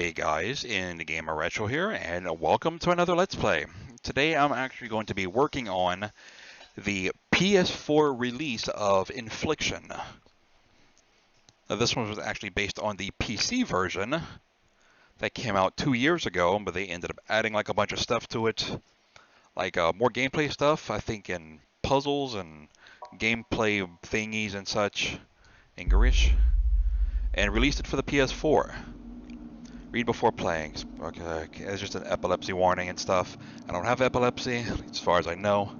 Hey guys, Indiegamerretro here, and welcome to another Let's Play. Today I'm actually going to be working on the PS4 release of Infliction. Now, this one was actually based on the PC version that came out 2 years ago, but they ended up adding like a bunch of stuff to it, like more gameplay stuff, I think, in puzzles and gameplay thingies and such, English, and released it for the PS4. Read before playing. Okay, it's just an epilepsy warning and stuff. I don't have epilepsy, as far as I know.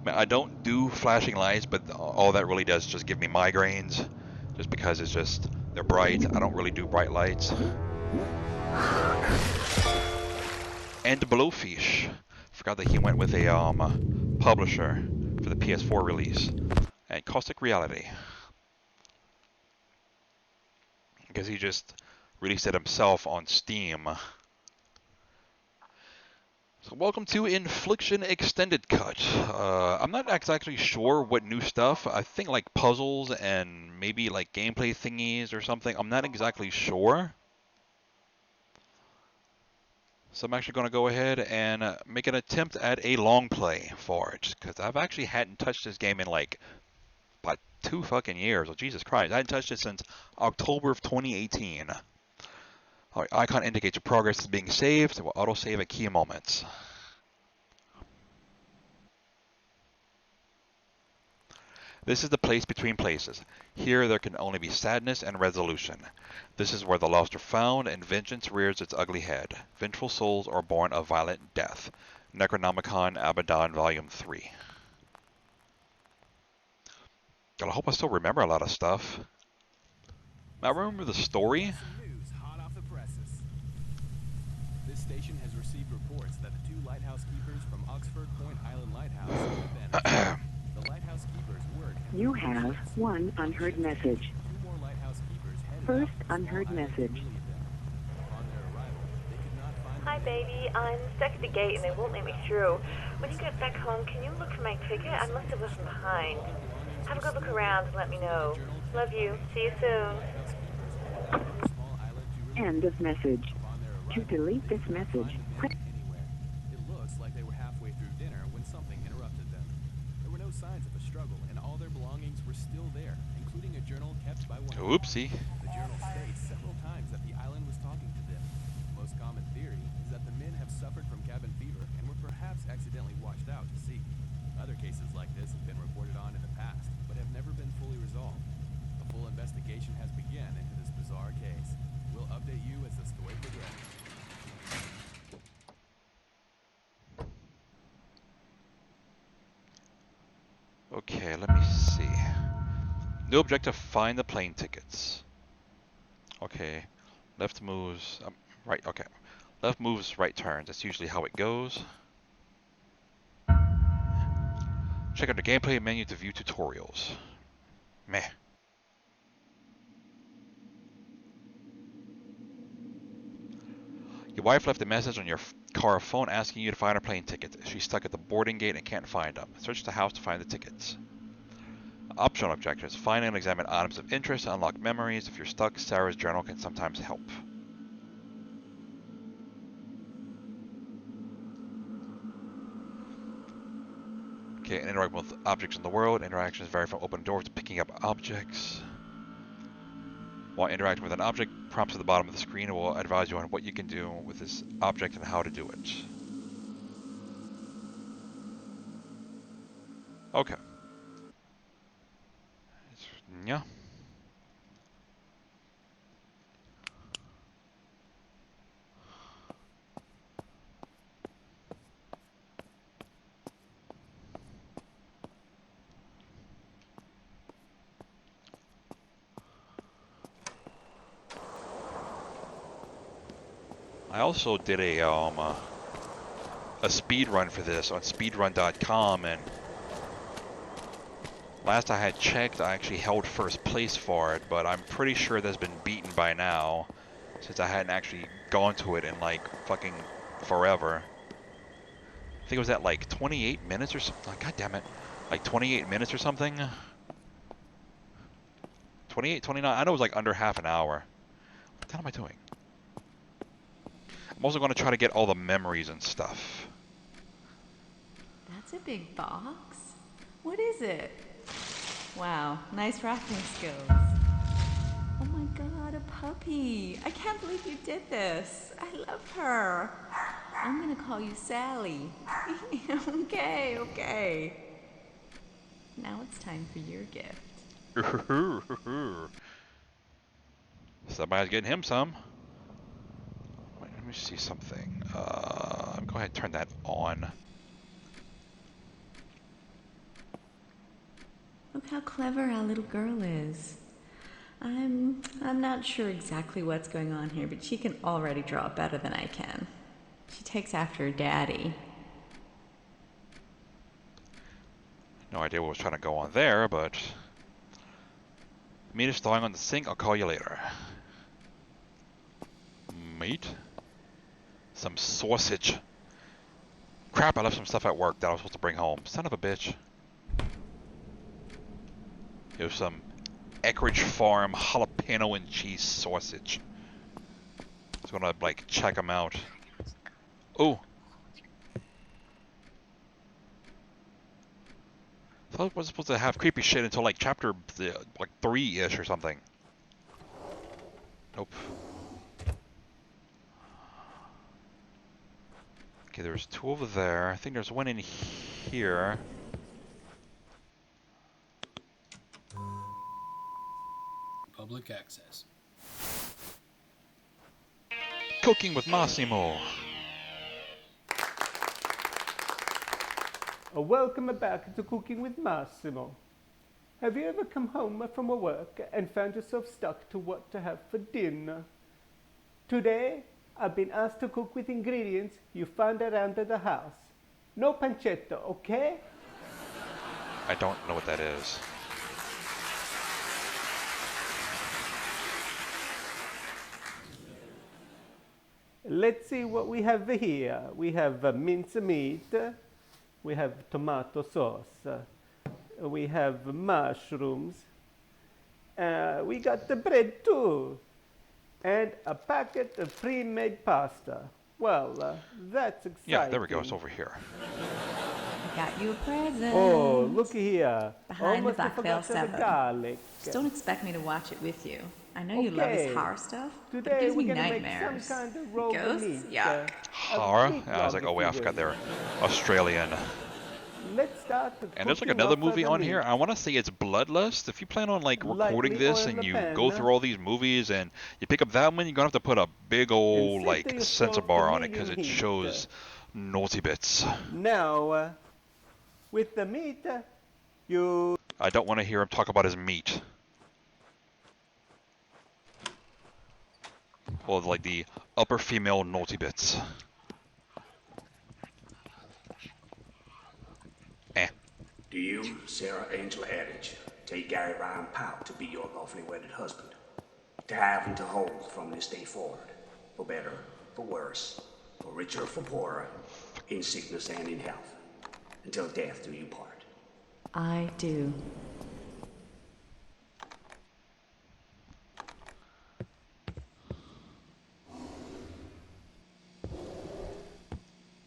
I don't do flashing lights, but all that really does is just give me migraines, just because it's just, they're bright. I don't really do bright lights. And Blowfish. Forgot that he went with a publisher for the PS4 release. And Caustic Reality. Because he just released it himself on Steam. So welcome to Infliction Extended Cut. I'm not exactly sure what new stuff. I think like puzzles and maybe like gameplay thingies or something. I'm not exactly sure. So I'm actually going to go ahead and make an attempt at a long play for it. Because I've actually hadn't touched this game in like about 2 fucking years. Oh, Jesus Christ. I hadn't touched it since October of 2018. Our icon indicates your progress is being saved. It will auto-save at key moments. This is the place between places. Here there can only be sadness and resolution. This is where the lost are found, and vengeance rears its ugly head. Vengeful souls are born of violent death. Necronomicon, Abaddon, Volume 3. God, I hope I still remember a lot of stuff. Now, I remember the story. This station has received reports that the 2 lighthouse keepers from Oxford Point Island Lighthouse have vanished. The lighthouse keepers work. You have one unheard message. 2 more lighthouse keepers headed First out to the unheard small island message. to relieve them. Upon their arrival, they could not find Hi, baby. I'm stuck at the gate and they won't let me through. When you get back home, can you look for my ticket? I must have left them behind. Have a good look around and let me know. Love you. See you soon. End of message. To delete this message, anywhere. It looks like they were halfway through dinner when something interrupted them. There were no signs of a struggle, and all their belongings were still there, including a journal kept by one. Oopsie. The journal states several times that the island was talking to them. The most common theory is that the men have suffered from cabin fever and were perhaps accidentally washed out to sea. Other cases like this have been reported on in the past, but have never been fully resolved. A full investigation has begun into this bizarre case. We'll update you as the story progresses. Okay, let me see. New objective, find the plane tickets. Okay, left moves, right, okay. Left moves, right turns. That's usually how it goes. Check out the gameplay menu to view tutorials. Meh. Your wife left a message on your car phone asking you to find her plane tickets. She's stuck at the boarding gate and can't find them. Search the house to find the tickets. Optional objectives. Find and examine items of interest to unlock memories. If you're stuck, Sarah's journal can sometimes help. Okay, interact with objects in the world. Interactions vary from open doors to picking up objects. While interacting with an object, prompts at the bottom of the screen will advise you on what you can do with this object and how to do it. Okay. Yeah. I also did a speed run for this on speedrun.com, and last I had checked, I actually held first place for it, but I'm pretty sure that's been beaten by now, since I hadn't actually gone to it in like fucking forever. I think it was at like 28 minutes or something. God damn it. Like 28 minutes or something. 28, 29. I know it was like under half an hour. What the hell am I doing? I'm also going to try to get all the memories and stuff. That's a big box. What is it? Wow, nice wrapping skills. Oh my god, a puppy. I can't believe you did this. I love her. I'm gonna call you Sally. Okay. Now it's time for your gift. Somebody's getting him some. Wait, let me see something. Go ahead and turn that on. Look how clever our little girl is. I'm not sure exactly what's going on here, but she can already draw better than I can. She takes after her daddy. No idea what was trying to go on there, but meat is thawing on the sink. I'll call you later. Meat? Some sausage. Crap, I left some stuff at work that I was supposed to bring home. Son of a bitch. Here's some Eckrich Farm jalapeno and cheese sausage. I was gonna, like, check them out. Oh! I thought I was supposed to have creepy shit until, like, chapter, like, 3-ish or something. Nope. Okay, there's 2 over there. I think there's 1 in here. Public access. Cooking with Massimo. Welcome back to Cooking with Massimo. Have you ever come home from work and found yourself stuck to what to have for dinner? Today, I've been asked to cook with ingredients you find around the house. No pancetta, okay? I don't know what that is. Let's see what we have here. We have mincemeat. We have tomato sauce. We have mushrooms. We got the bread too. And a packet of pre-made pasta. Well, that's exciting. Yeah, there we go. It's over here. I got you a present. Oh, look here. Behind Almost the Black Veil forgot the 7. garlic. Just don't expect me to watch it with you. I know you love Okay. his horror stuff, but it Today gives me we're gonna nightmares. make some kind of roll Ghosts? meat. Yuck. Horror? meat I was like, oh wait, I log, if you forgot will. they're Australian. Let's start the And there's like cooking another of movie the on meat. here. I want to say it's Bloodlust. If you plan on like recording Lightly this oil and the you pan. go through all these movies and you pick up that one, you're gonna have to put a big old And like center sensor yourself bar to on it because it medium heat. shows naughty bits. Now, with the meat, you I don't want to hear him talk about his meat. Well, like the upper female naughty bits. Eh. Do you, Sarah Angela Eddridge, take Gary Ryan Powell to be your lawfully wedded husband? To have and to hold from this day forward, for better, for worse, for richer, for poorer, in sickness and in health, until death do you part. I do.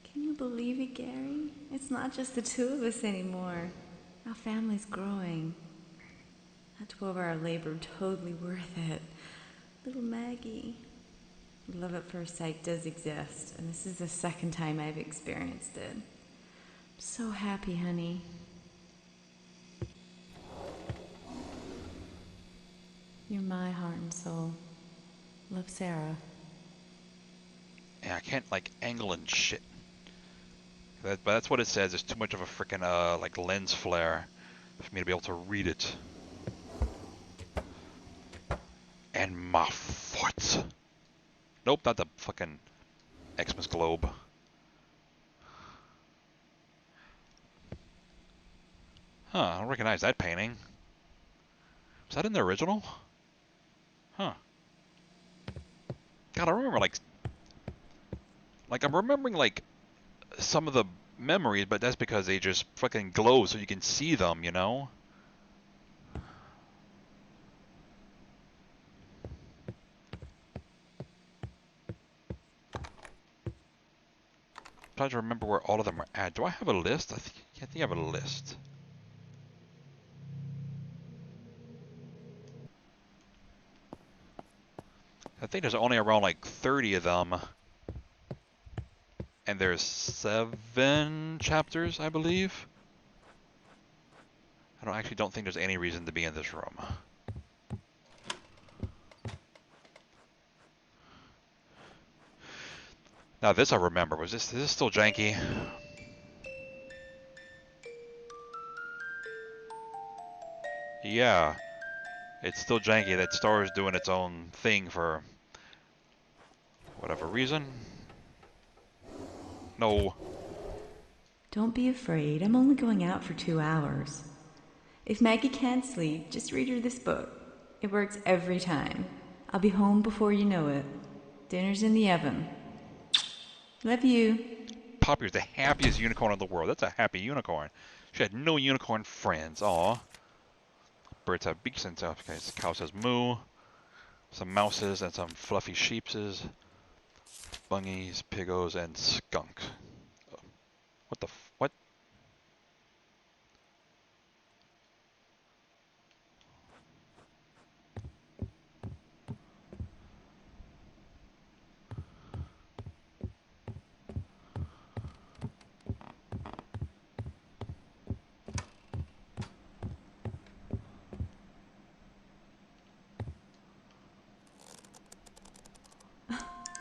Can you believe it, Gary? It's not just the 2 of us anymore. Our family's growing. That 12-hour labor totally worth it. Little Maggie. Love at first sight does exist, and this is the 2nd time I've experienced it. I'm so happy, honey. You're my heart and soul. Love, Sarah. Yeah, I can't like angle and shit. But that's what it says. There's too much of a freaking like lens flare for me to be able to read it. And my foot. Nope, not the fucking Xmas globe. Huh, I don't recognize that painting. Was that in the original? Huh. God, I remember like I'm remembering like some of the memories, but that's because they just fucking glow so you can see them, you know? trying to remember where all of them are at. Do I have a list? I think I have a list. I think there's only around like 30 of them. And there's 7 chapters, I believe. I actually don't think there's any reason to be in this room. Now this I remember. Is this still janky? Yeah. It's still janky. That star is doing its own thing for whatever reason. No. Don't be afraid. I'm only going out for 2 hours. If Maggie can't sleep, just read her this book. It works every time. I'll be home before you know it. Dinner's in the oven. Love you. Poppy's the happiest unicorn in the world. That's a happy unicorn. She had no unicorn friends. Aw. Birds have beaks and stuff. Okay, cow says moo. Some mouses and some fluffy sheepses. Bungies, piggos, and skunk. What the what?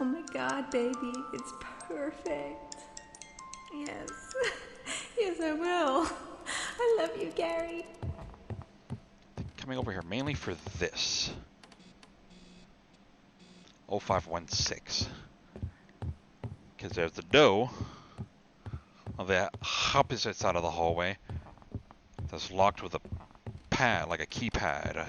Oh my god, baby. It's perfect. Yes. Yes, I will. I love you, Gary. Coming over here mainly for this. 0516. Because there's the dough on the opposite side of the hallway that's locked with a pad, like a keypad.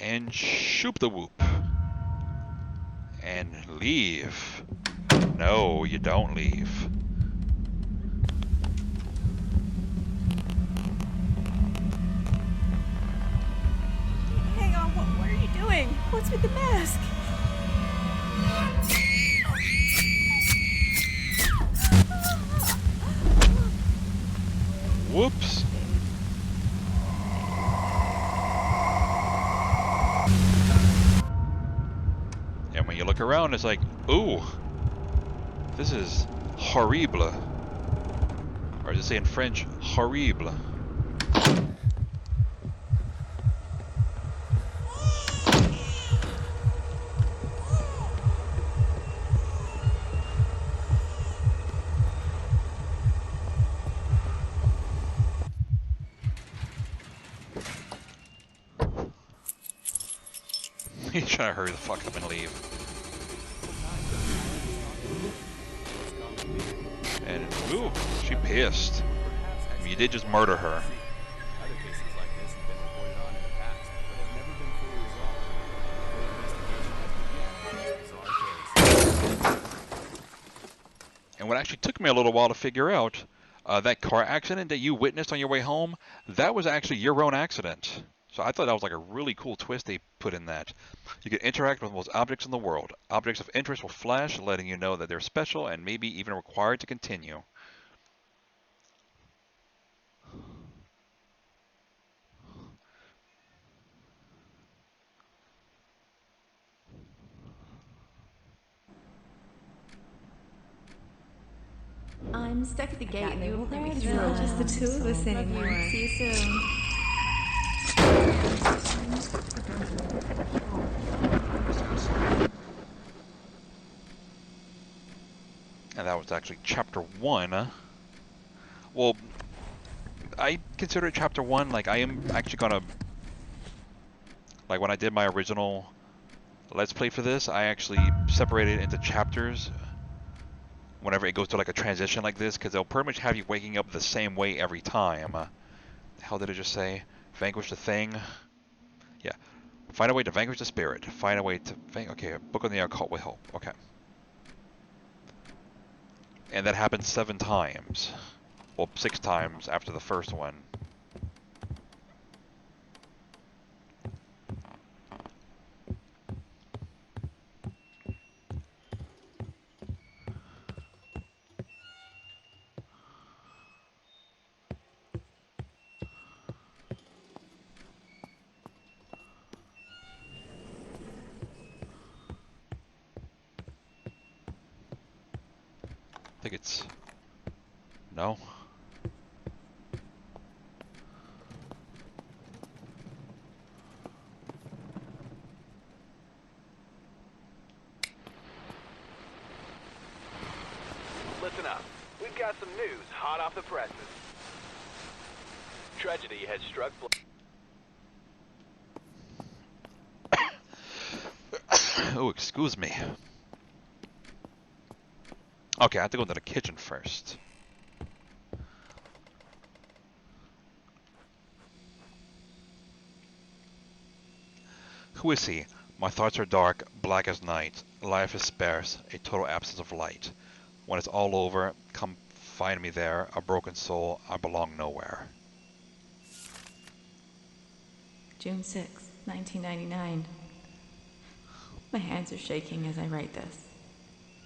And shoop the whoop. And leave. No, you don't leave. Hang on, what are you doing? What's with the mask? Whoops. And when you look around, it's like, ooh, this is horrible. Or does it say in French, horrible? He's trying to hurry the fuck up and leave. And, ooh, she pissed. I mean, you did just murder her. Other cases like this have been reported on in the past, but have never been fully resolved. Full investigation has begun. Bizarre case. And what actually took me a little while to figure out, that car accident that you witnessed on your way home, that was actually your own accident. So I thought that was like a really cool twist they put in that. You can interact with most objects in the world. Objects of interest will flash, letting you know that they're special and maybe even required to continue. I'm stuck at the gate and they won't let me through. It's not just the two of us anymore. See you soon. And that was actually chapter 1. Well, I consider it chapter 1. Like, I am actually gonna, like, when I did my original Let's Play for this, I actually separated it into chapters whenever it goes to like a transition like this, because they'll pretty much have you waking up the same way every time. How did it just say? Vanquish the thing? Yeah. Find a way to vanquish the spirit. Find a way to okay, a book on the occult will help. Okay. And that happened 7 times. Well, 6 times after the first one. I think it's... No? Listen up. We've got some news hot off the presses. Tragedy has struck... Oh, excuse me. Okay, I have to go into the kitchen first. Who is he? My thoughts are dark, black as night. Life is sparse, a total absence of light. When it's all over, come find me there, a broken soul, I belong nowhere. June 6, 1999. My hands are shaking as I write this.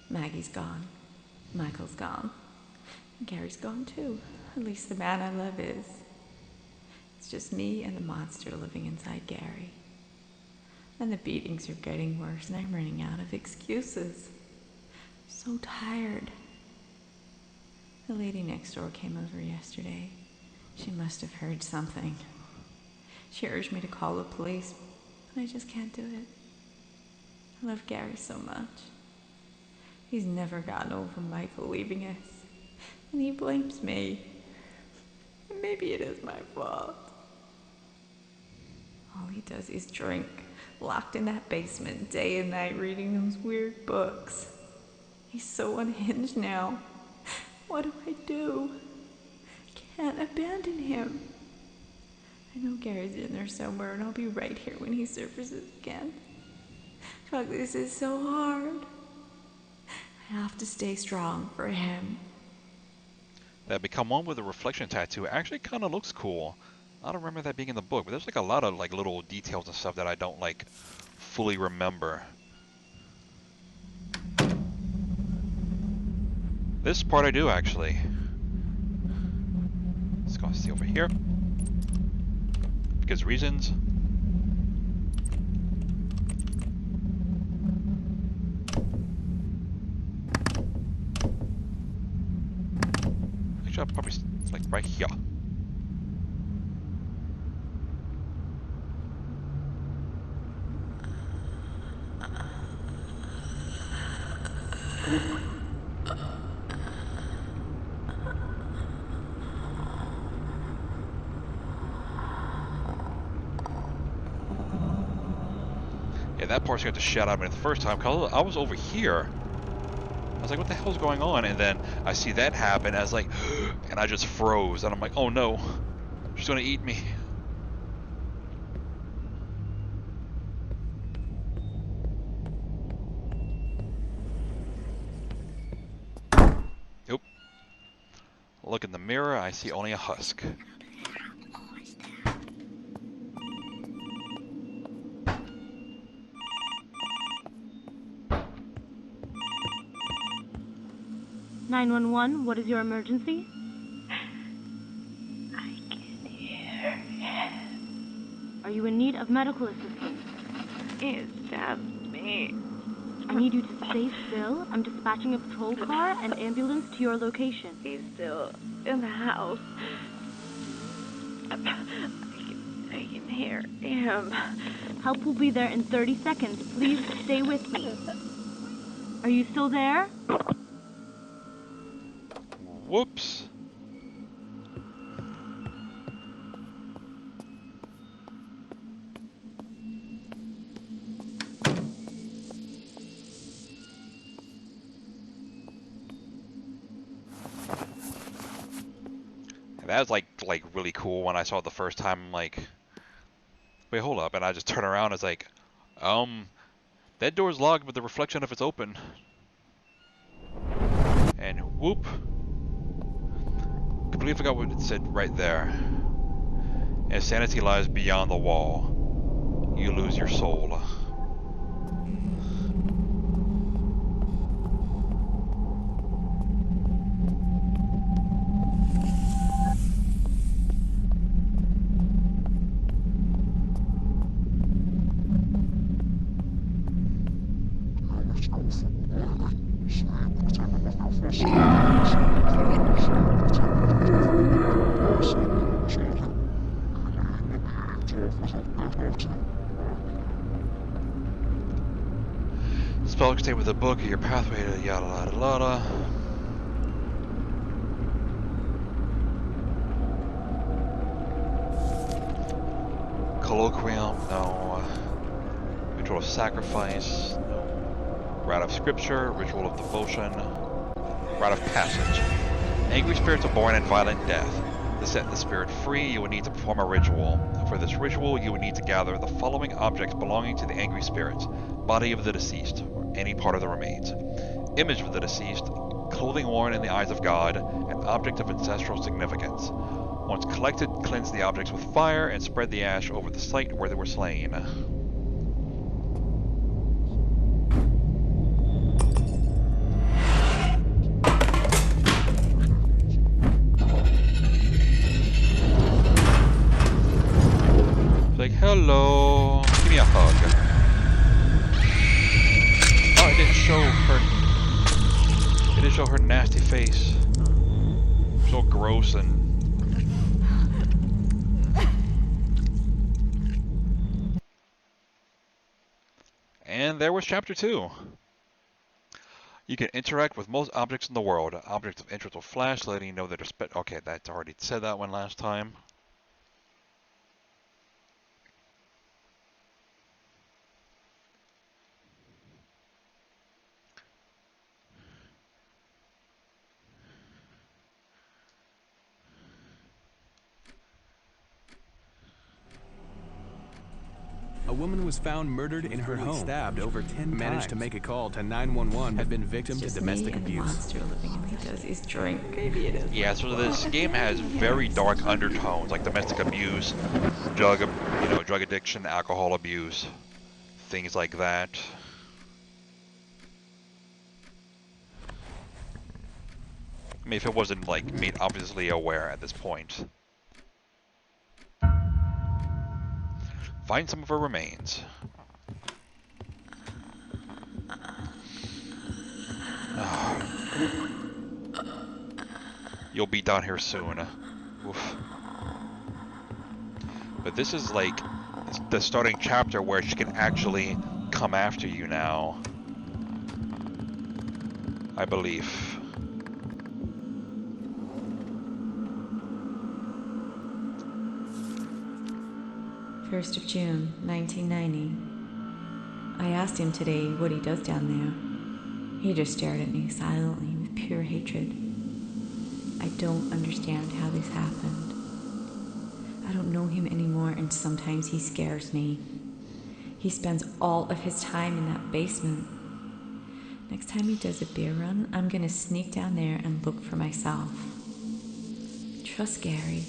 Maggie's gone. Michael's gone. Gary's gone too. At least the man I love is. It's just me and the monster living inside Gary. And the beatings are getting worse and I'm running out of excuses. I'm so tired. The lady next door came over yesterday. She must have heard something. She urged me to call the police, but I just can't do it. I love Gary so much. He's never gotten over Michael leaving us, and he blames me. And maybe it is my fault. All he does is drink, locked in that basement day and night reading those weird books. He's so unhinged now. What do I do? I can't abandon him. I know Gary's in there somewhere and I'll be right here when he surfaces again. Fuck, this is so hard. I have to stay strong for him. That Become One with a reflection tattoo actually kind of looks cool. I don't remember that being in the book, but there's like a lot of like little details and stuff that I don't like fully remember. This part I do actually. Let's go see over here. Because reasons. Actually, I'll probably like right here. Yeah, that part scared the shit out of me the first time, because I was over here. I was like, what the hell's going on? And then I see that happen, I was like, and I just froze, and I'm like, oh no, she's gonna eat me. Nope. Look in the mirror, I see only a husk. (911), what is your emergency? I can hear him. Are you in need of medical assistance? He stabbed me. I need you to stay still. I'm dispatching a patrol car and ambulance to your location. He's still in the house. I can hear him. Help will be there in 30 seconds. Please stay with me. Are you still there? Whoops. That was like really cool when I saw it the first time. I'm like, wait, hold up. And I just turn around and it's like, that door's locked, but the reflection of it's open. And whoop. Completely forgot what it said right there. As sanity lies beyond the wall, you lose your soul. Spell can stay with the book or your pathway to yada yada yada. Colloquium, no. Ritual of sacrifice, no. Rite of scripture, ritual of devotion, rite of passage. Angry spirits are born in violent death. To set the spirit free, you would need to perform a ritual. For this ritual, you would need to gather the following objects belonging to the angry spirits: body of the deceased, or any part of the remains, image of the deceased, clothing worn in the eyes of God, an object of ancestral significance. Once collected, cleanse the objects with fire and spread the ash over the site where they were slain. Like, hello, give me a hug. Oh, it didn't show her. It didn't show her nasty face. So gross and. And there was chapter 2. You can interact with most objects in the world. Objects of interest will flash, letting you know that they're okay, that's already said that one last time. A woman was found murdered in her home. Stabbed over 10 times. Managed to make a call to 911. Had been victim to domestic abuse. Monster living in me does is drink. Maybe it is. Yeah, so this game has very dark undertones, like domestic abuse, drug addiction, alcohol abuse, things like that. I mean, if it wasn't like made obviously aware at this point. Find some of her remains. You'll be down here soon. Oof. But this is like the starting chapter where she can actually come after you now. I believe. 1st of June, 1990. I asked him today what he does down there. He just stared at me silently with pure hatred. I don't understand how this happened. I don't know him anymore, and sometimes he scares me. He spends all of his time in that basement. Next time he does a beer run, I'm gonna sneak down there and look for myself. Trust Gary.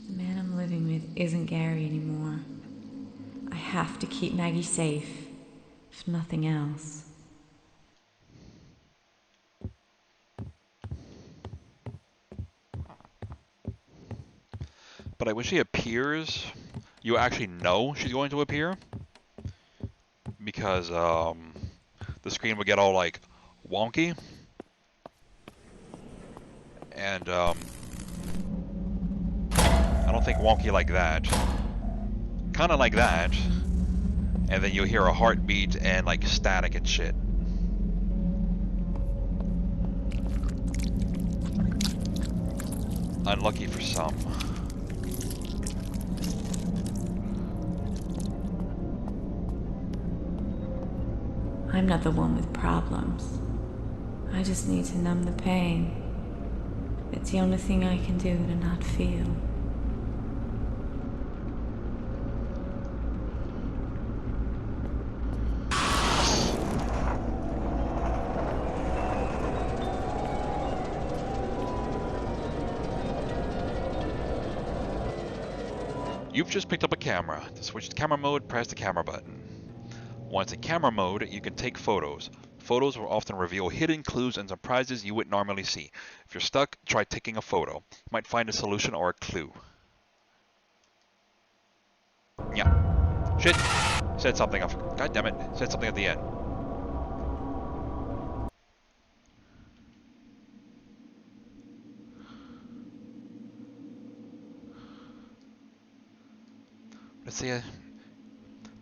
The man I'm living with isn't Gary anymore. I have to keep Maggie safe, if nothing else. But like when she appears, you actually know she's going to appear. Because the screen would get all like wonky. And I don't think wonky like that. Kinda like that. And then you'll hear a heartbeat and like static and shit. Unlucky for some. I'm not the one with problems. I just need to numb the pain. It's the only thing I can do to not feel. You've just picked up a camera. To switch to camera mode, press the camera button. Once in camera mode, you can take photos. Photos will often reveal hidden clues and surprises you wouldn't normally see. If you're stuck, try taking a photo. You might find a solution or a clue. Yeah. Shit. Said something. God damn it. Said something at the end. Let's see. The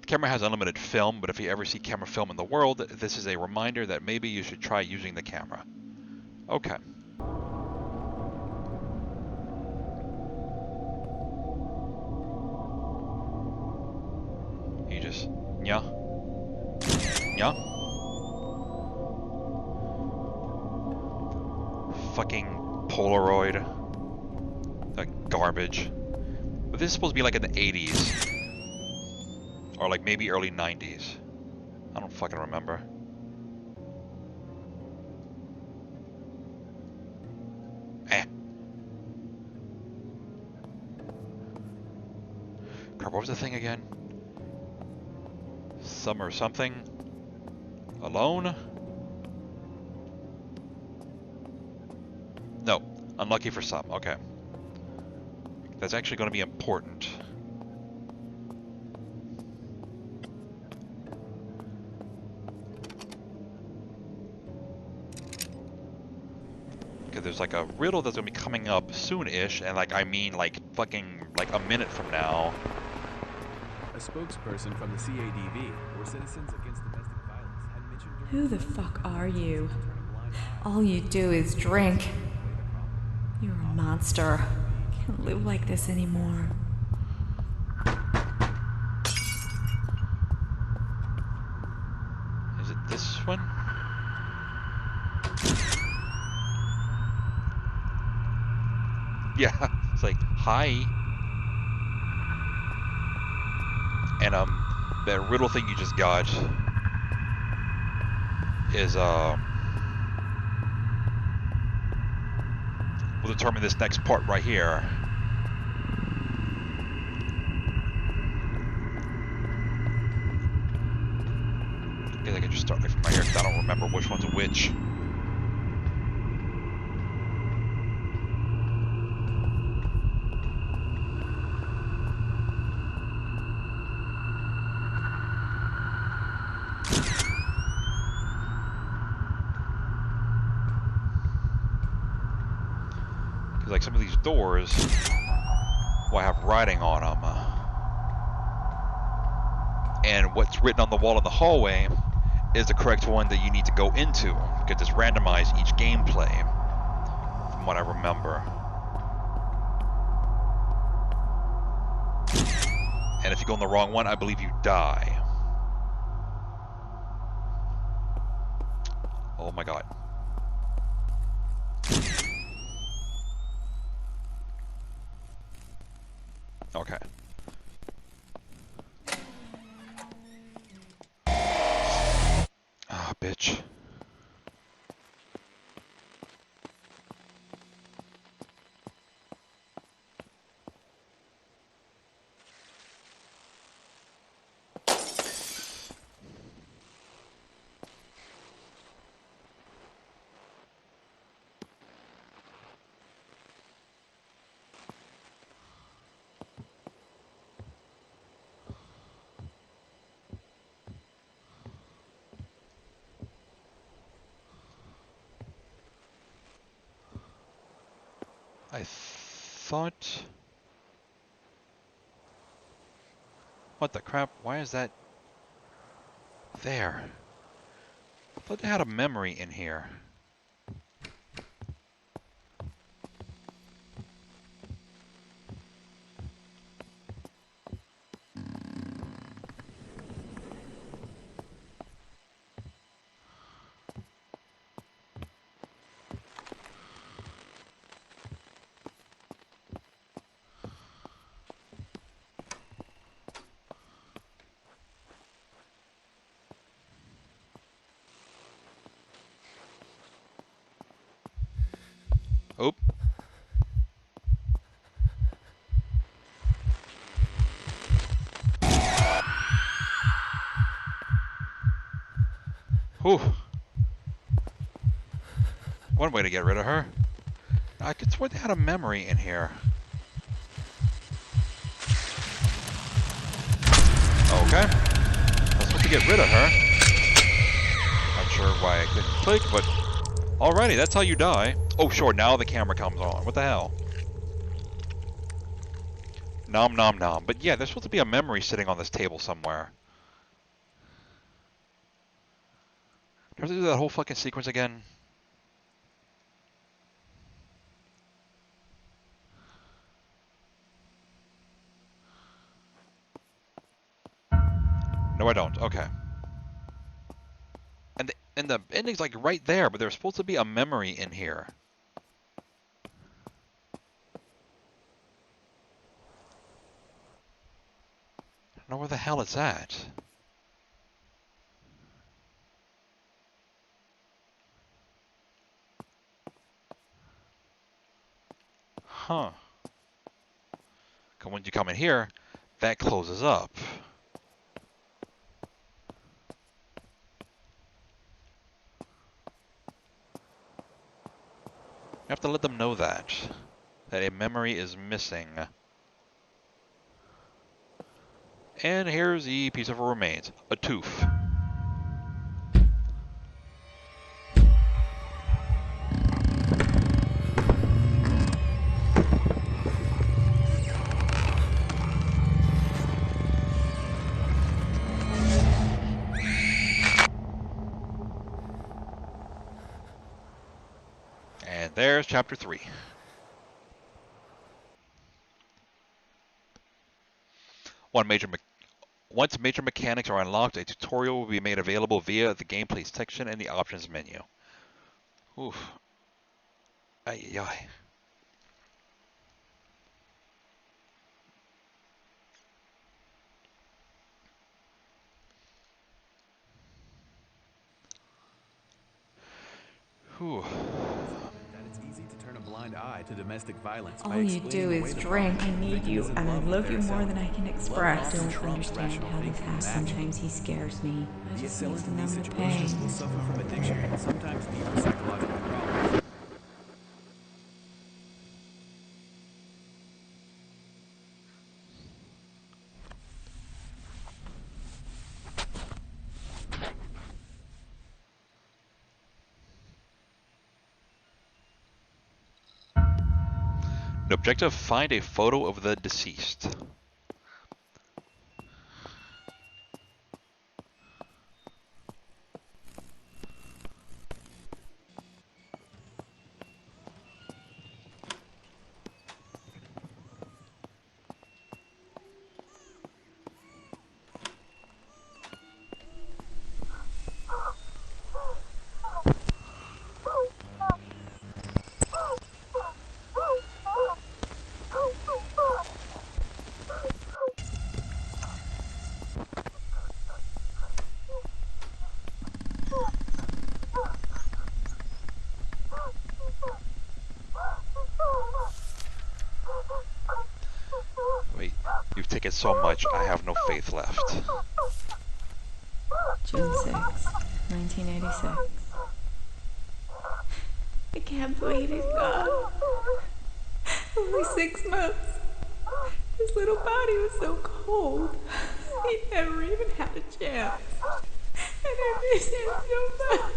camera has unlimited film, but if you ever see camera film in the world, this is a reminder that maybe you should try using the camera. Okay. You just... Yeah. Yeah. Fucking Polaroid. Like garbage. But this is supposed to be like in the 80s. Or like maybe early 90s. I don't fucking remember. Crap, what was the thing again? Some or something? Alone? No. Unlucky for some. Okay. That's actually going to be important. Because there's like a riddle that's going to be coming up soon-ish, and like I mean like fucking like a minute from now. A spokesperson from the CADV, or Citizens Against Domestic Violence, had mentioned Who the fuck are you? All you do is drink. You're a monster. Can't live like this anymore. Is it this one? Yeah, it's like, hi. And that riddle thing you just got is will determine this next part right here. I guess I could just start like from right here because I don't remember which one's which. Like some of these doors will have writing on them, and what's written on the wall in the hallway is the correct one that you need to go into, because it's randomized each gameplay, from what I remember. And if you go in the wrong one, I believe you die. Oh my god. Okay. Ah, bitch. I thought... What the crap? Why is that there? I thought they had a memory in here. One way to get rid of her. I could swear they had a memory in here. Okay. That's what to get rid of her. Not sure why I couldn't click, but alrighty, that's how you die. Oh, sure, now the camera comes on. What the hell? Nom nom nom. But yeah, there's supposed to be a memory sitting on this table somewhere. Do I have to do that whole fucking sequence again? No, I don't. Okay. And the ending's like right there, but there's supposed to be a memory in here. I don't know where the hell it's at. Huh. Because when you come in here, that closes up. You have to let them know that a memory is missing. And here's the piece of remains, a tooth. And there's chapter 3. Once major mechanics are unlocked, a tutorial will be made available via the gameplay section and the options menu. Oof. Ay, ay, ay. Whew. That it's easy to turn a blind eye to domestic violence. All you do is drink. I need you, and I love you more than I can express. I don't understand how this happens. Sometimes he scares me. I just need to numb the pain. Will suffer from addiction and sometimes deeper psychological problems. The objective, find a photo of the deceased. Wait, you've taken so much, I have no faith left. June 6, 1986. I can't believe he's gone. Only 6 months. His little body was so cold. He never even had a chance. And I miss him so much.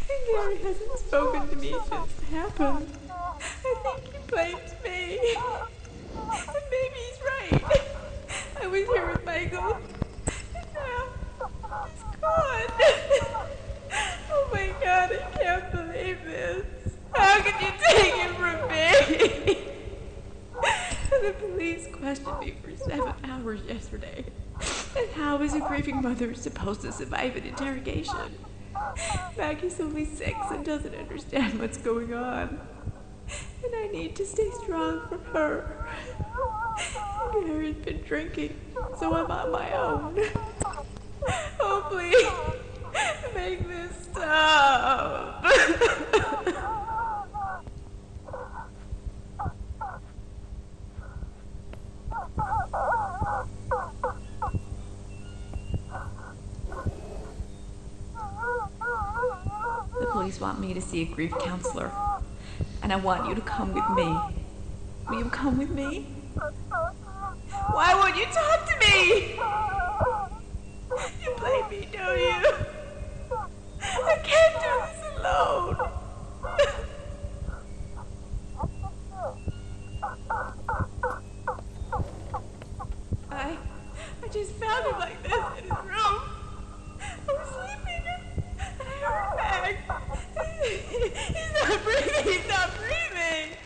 And Gary hasn't spoken to me since it happened. I think he blames me. And maybe he's right. I was here with Michael. And now he's gone. Oh my God, I can't believe this. How could you take him from me? The police questioned me for 7 hours yesterday. And how is a grieving mother supposed to survive an interrogation? Maggie's only 6 and doesn't understand what's going on. And I need to stay strong for her. Gary's been drinking, so I'm on my own. Oh, please, make this stop. The police want me to see a grief counselor. And I want you to come with me. Will you come with me? Why won't you talk to me? You blame me, don't you? I can't do this alone. I just found him like this in his room. I was sleeping and I heard Mag. He's not breathing, he's not breathing.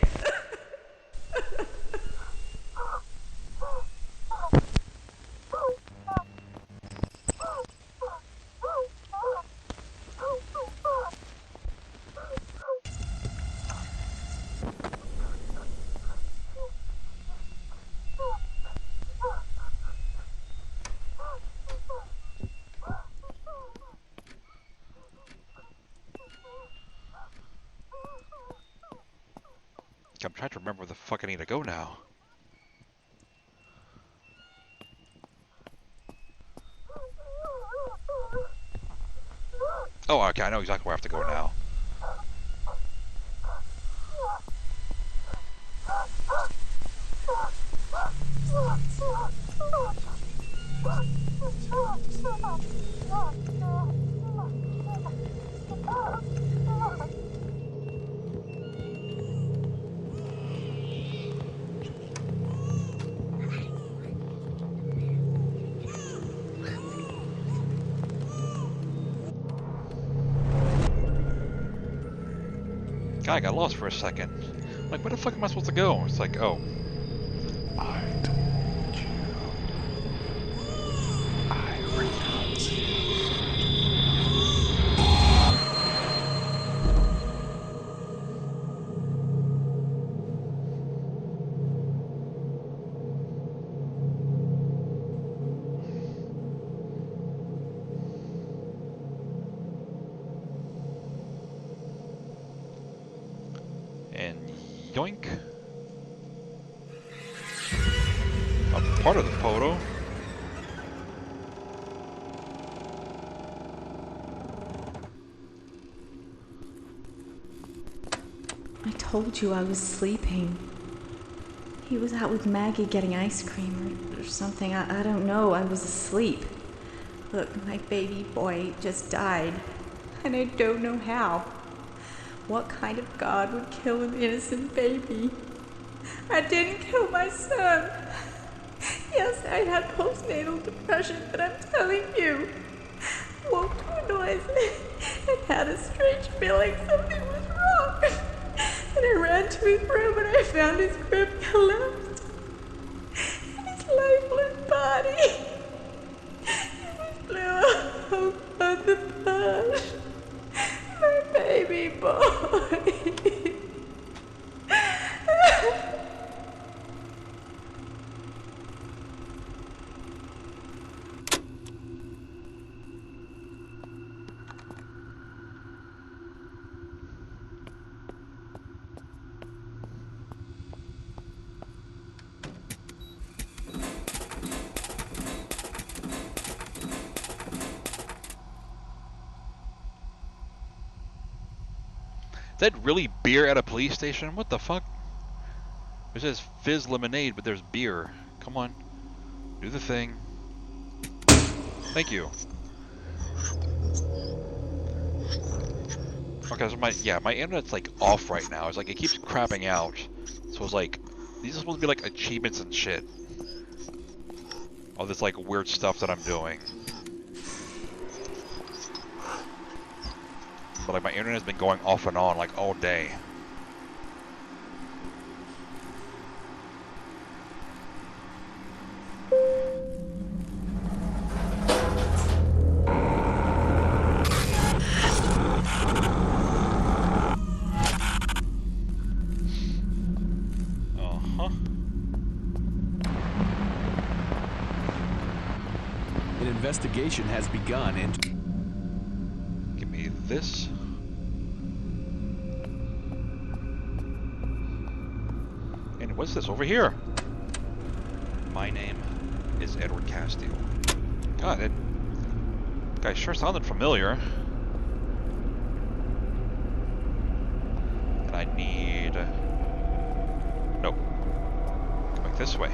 I'm trying to remember where the fuck I need to go now. Oh, okay, I know exactly where I have to go now. God, I got lost for a second. Like, where the fuck am I supposed to go? It's like, oh. I told you. I renounce you. And yoink. A part of the photo. I told you I was sleeping. He was out with Maggie getting ice cream or something. I don't know. I was asleep. Look, my baby boy just died. And I don't know how. What kind of God would kill an innocent baby? I didn't kill my son. Yes, I had postnatal depression, but I'm telling you, I woke to a noise and had a strange feeling something was wrong. And I ran to his room and I found his grip collapsed. And his lifeless body. It blew out of the blood. My baby boy. Is that really beer at a police station? What the fuck? It says fizz lemonade, but there's beer. Come on. Do the thing. Thank you. Okay, so my internet's like off right now. It's like it keeps crapping out. So it's like, these are supposed to be like achievements and shit. All this like weird stuff that I'm doing. But like my internet's been going off and on like all day. An investigation has begun and... Give me this. And what's this over here? My name is Edward Castile. God, that guy sure sounded familiar. This way.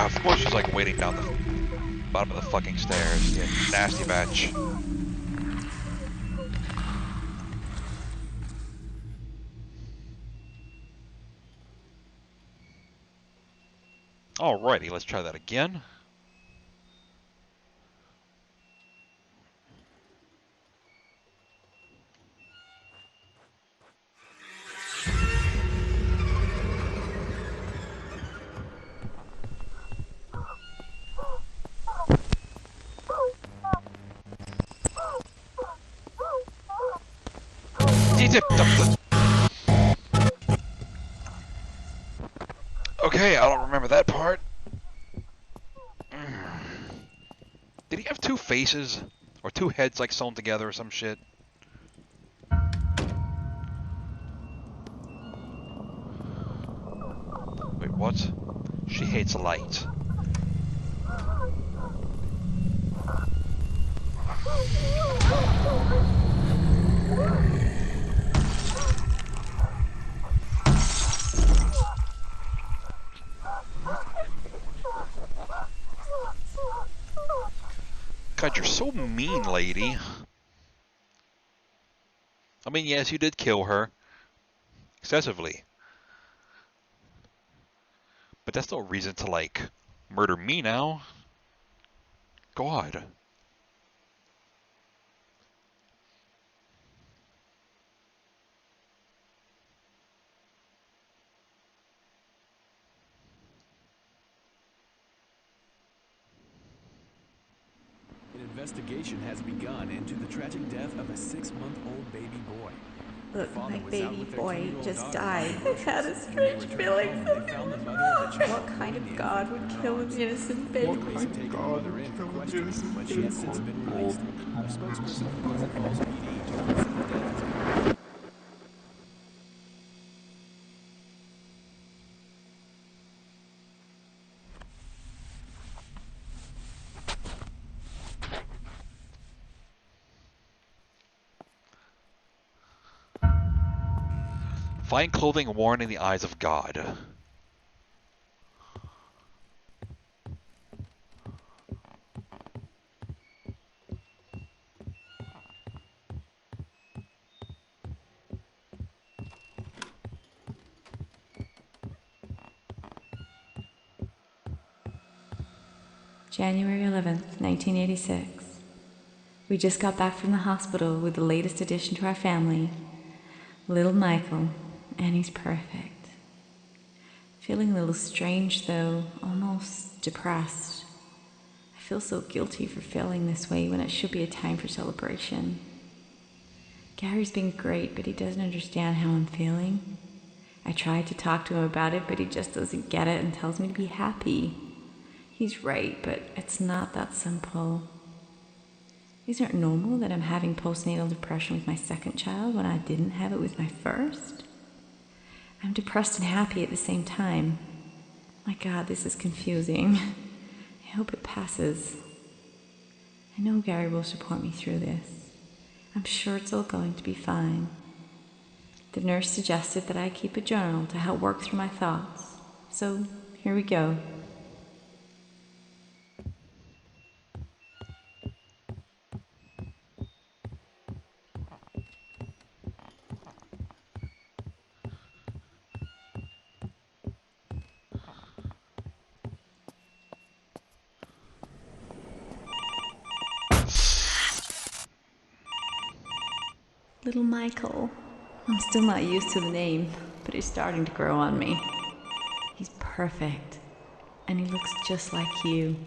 Of course she's like waiting down the bottom of the fucking stairs. Yeah, nasty batch. Alrighty, let's try that again. Okay, I don't remember that part. Did he have two faces? Or two heads like sewn together or some shit? Wait, what? She hates light. God, you're so mean, lady. I mean, yes, you did kill her. Excessively. But that's no reason to, like, murder me now. God. An investigation has begun into the tragic death of a 6-month-old baby boy. Look, Father my was out baby with their boy 2-year-old just daughter died. buying I groceries. had a When they strange returned feeling. home, they found the mother of the child What kind holding of the God infant would in her kill an arms. innocent The baby? police have taken the mother in for questioning, but she has since been released. A spokesperson for Pleasant Falls PD told us that the death has been... Fine clothing worn in the eyes of God. January 11th, 1986. We just got back from the hospital with the latest addition to our family, little Michael, and he's perfect. Feeling a little strange though, almost depressed. I feel so guilty for feeling this way when it should be a time for celebration. Gary's been great, but he doesn't understand how I'm feeling. I tried to talk to him about it, but he just doesn't get it and tells me to be happy. He's right, but it's not that simple. Isn't it normal that I'm having postnatal depression with my second child when I didn't have it with my first? I'm depressed and happy at the same time. My God, this is confusing. I hope it passes. I know Gary will support me through this. I'm sure it's all going to be fine. The nurse suggested that I keep a journal to help work through my thoughts. So, here we go. Little Michael. I'm still not used to the name, but he's starting to grow on me. He's perfect, and he looks just like you.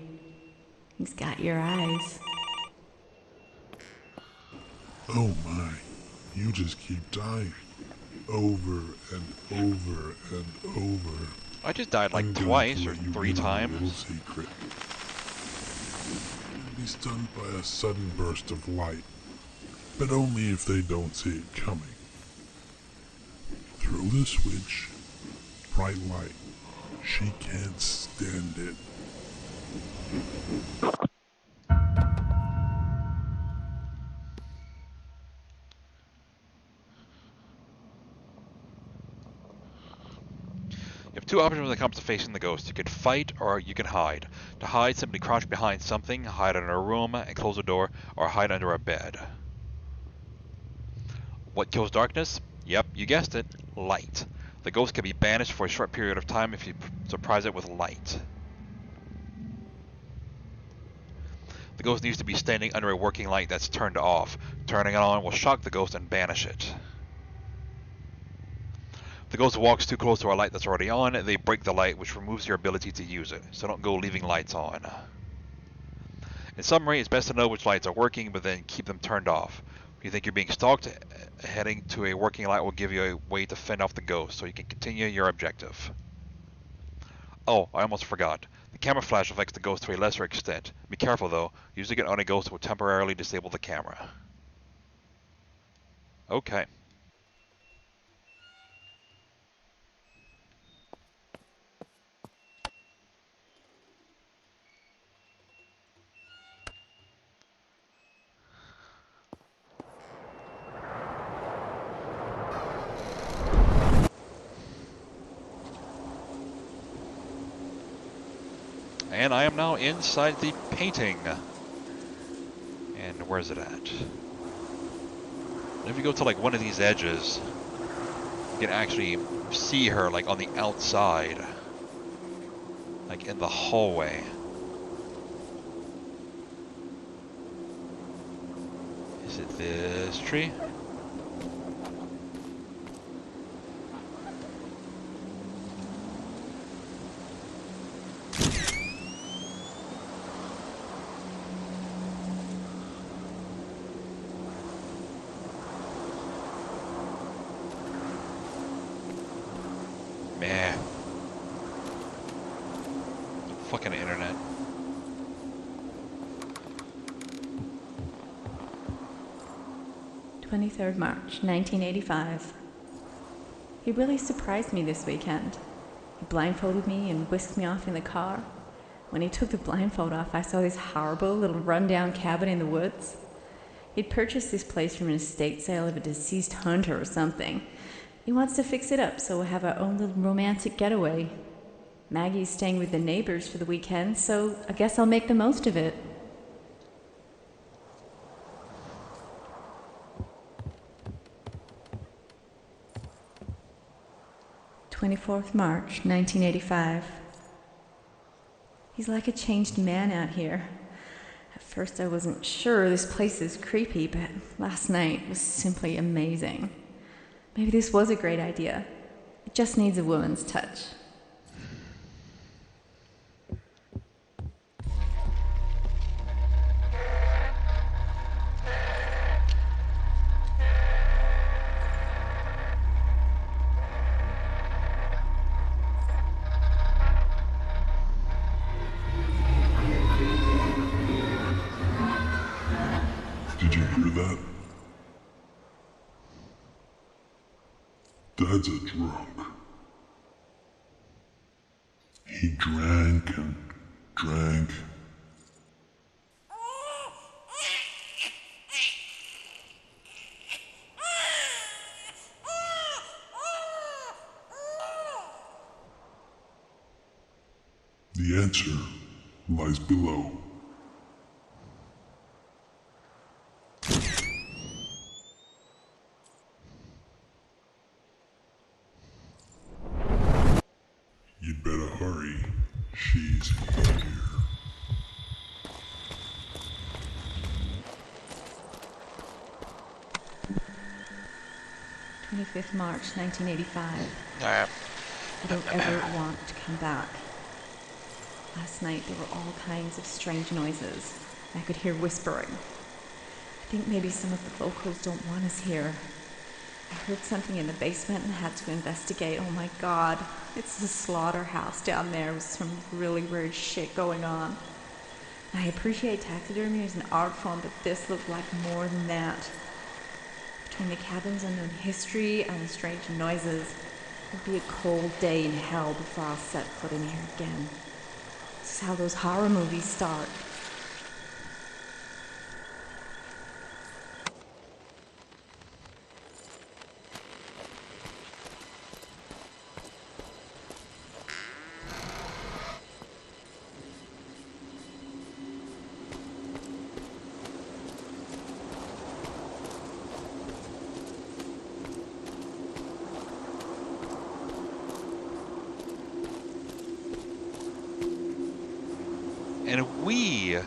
He's got your eyes. Oh my, you just keep dying. Over and over and over. I just died like I'm going twice to or let you 3 in on a little times. secret. Be stunned by a sudden burst of light, but only if they don't see it coming. Throw the switch, bright light. She can't stand it. You have 2 options when it comes to facing the ghost. You can fight or you can hide. To hide, simply crouch behind something, hide under a room and close the door, or hide under a bed. What kills darkness? Yep, you guessed it, light. The ghost can be banished for a short period of time if you surprise it with light. The ghost needs to be standing under a working light that's turned off. Turning it on will shock the ghost and banish it. If the ghost walks too close to a light that's already on, they break the light, which removes your ability to use it. So don't go leaving lights on. In summary, it's best to know which lights are working, but then keep them turned off. If you think you're being stalked, heading to a working light will give you a way to fend off the ghost, so you can continue your objective. Oh, I almost forgot. The camera flash affects the ghost to a lesser extent. Be careful though, using it on a ghost will temporarily disable the camera. Okay. And I am now inside the painting. And where's it at? And if you go to like one of these edges, you can actually see her like on the outside. Like in the hallway. Is it this tree? Meh. Fucking internet. March 1985. He really surprised me this weekend. He blindfolded me and whisked me off in the car. When he took the blindfold off, I saw this horrible little rundown cabin in the woods. He'd purchased this place from an estate sale of a deceased hunter or something. He wants to fix it up so we'll have our own little romantic getaway. Maggie's staying with the neighbors for the weekend, so I guess I'll make the most of it. March 1985. He's like a changed man out here. At first I wasn't sure this place is creepy, but last night was simply amazing. Maybe this was a great idea. It just needs a woman's touch. Did you hear that? Dad's a drunk. He drank and drank. The answer lies below. You'd better hurry. She's here. 25th March, 1985. Uh, I don't ever want to come back. Last night there were all kinds of strange noises. I could hear whispering. I think maybe some of the locals don't want us here. I heard something in the basement and had to investigate. Oh my God, it's the slaughterhouse down there with some really weird shit going on. I appreciate taxidermy as an art form, but this looked like more than that. Between the cabin's unknown history and the strange noises, it'll be a cold day in hell before I'll set foot in here again. This is how those horror movies start. And we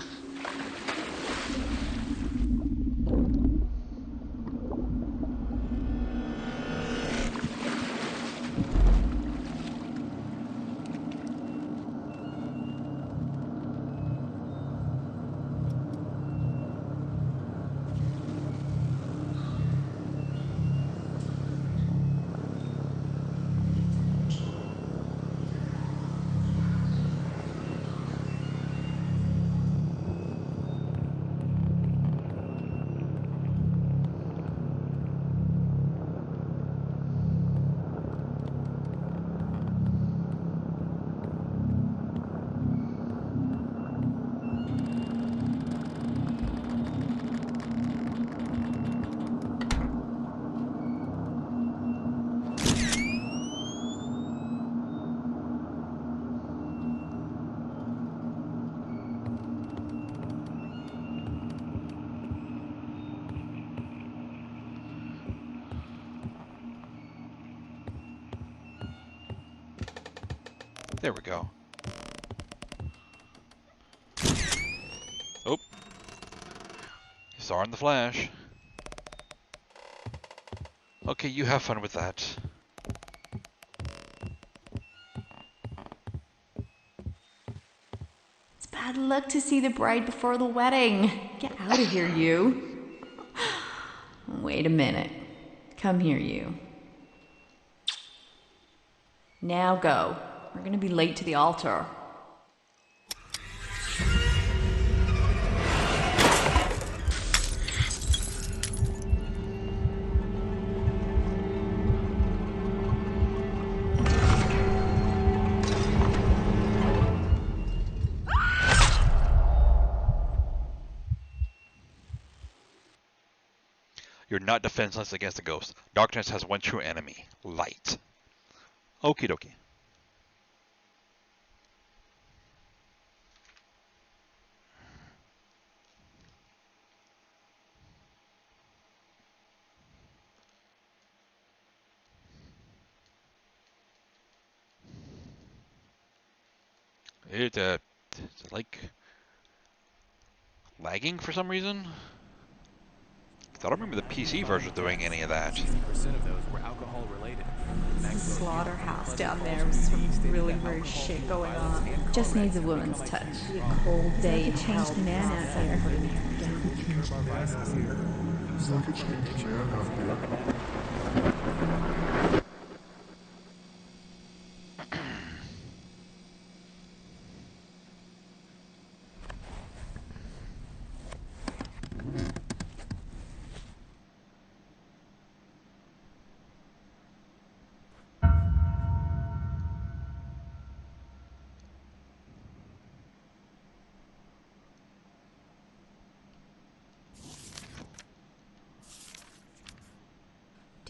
There we go. Oh. Saw her in the flash. Okay, you have fun with that. It's bad luck to see the bride before the wedding. Get out of here, you. Wait a minute. Come here, you. Now go. We're gonna be late to the altar. You're not defenseless against the ghost. Darkness has one true enemy. Light. Okie dokie. It's like lagging for some reason. I don't remember the PC version doing any of that. 60% of those were alcohol related. Slaughterhouse down there with some really weird shit going on. Just needs a woman's touch. Be a cold day in hell. Changed man out here. He's like a changed man out here.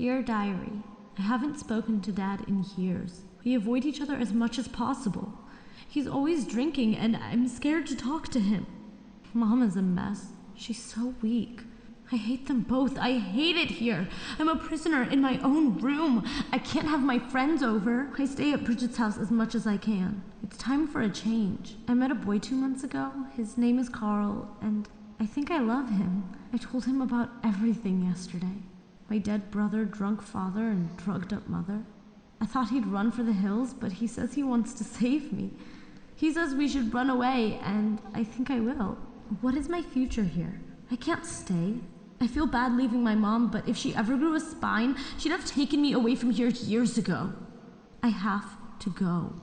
Dear Diary, I haven't spoken to Dad in years. We avoid each other as much as possible. He's always drinking and I'm scared to talk to him. Mom is a mess. She's so weak. I hate them both. I hate it here. I'm a prisoner in my own room. I can't have my friends over. I stay at Bridget's house as much as I can. It's time for a change. I met a boy 2 months ago. His name is Carl, and I think I love him. I told him about everything yesterday. My dead brother, drunk father, and drugged up mother. I thought he'd run for the hills, but he says he wants to save me. He says we should run away, and I think I will. What is my future here? I can't stay. I feel bad leaving my mom, but if she ever grew a spine, she'd have taken me away from here years ago. I have to go.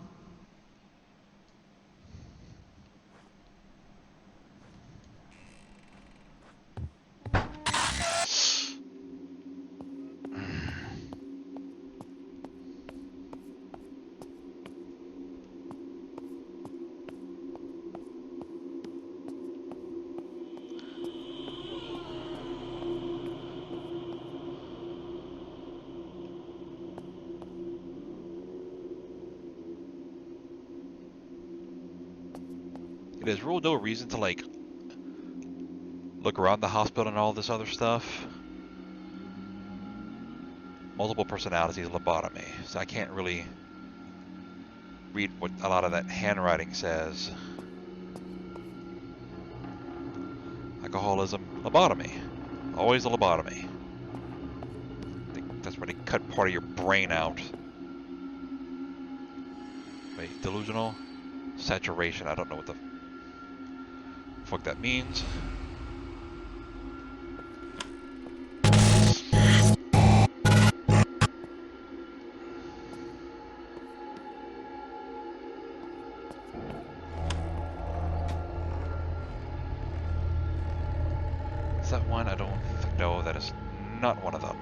There's real no reason to, like, look around the hospital and all this other stuff. Multiple personalities, lobotomy. So I can't really read what a lot of that handwriting says. Alcoholism, lobotomy. Always a lobotomy. I think that's where they cut part of your brain out. Wait, delusional? Saturation, I don't know what the fuck that means. Is that one? I don't know. That is not one of them.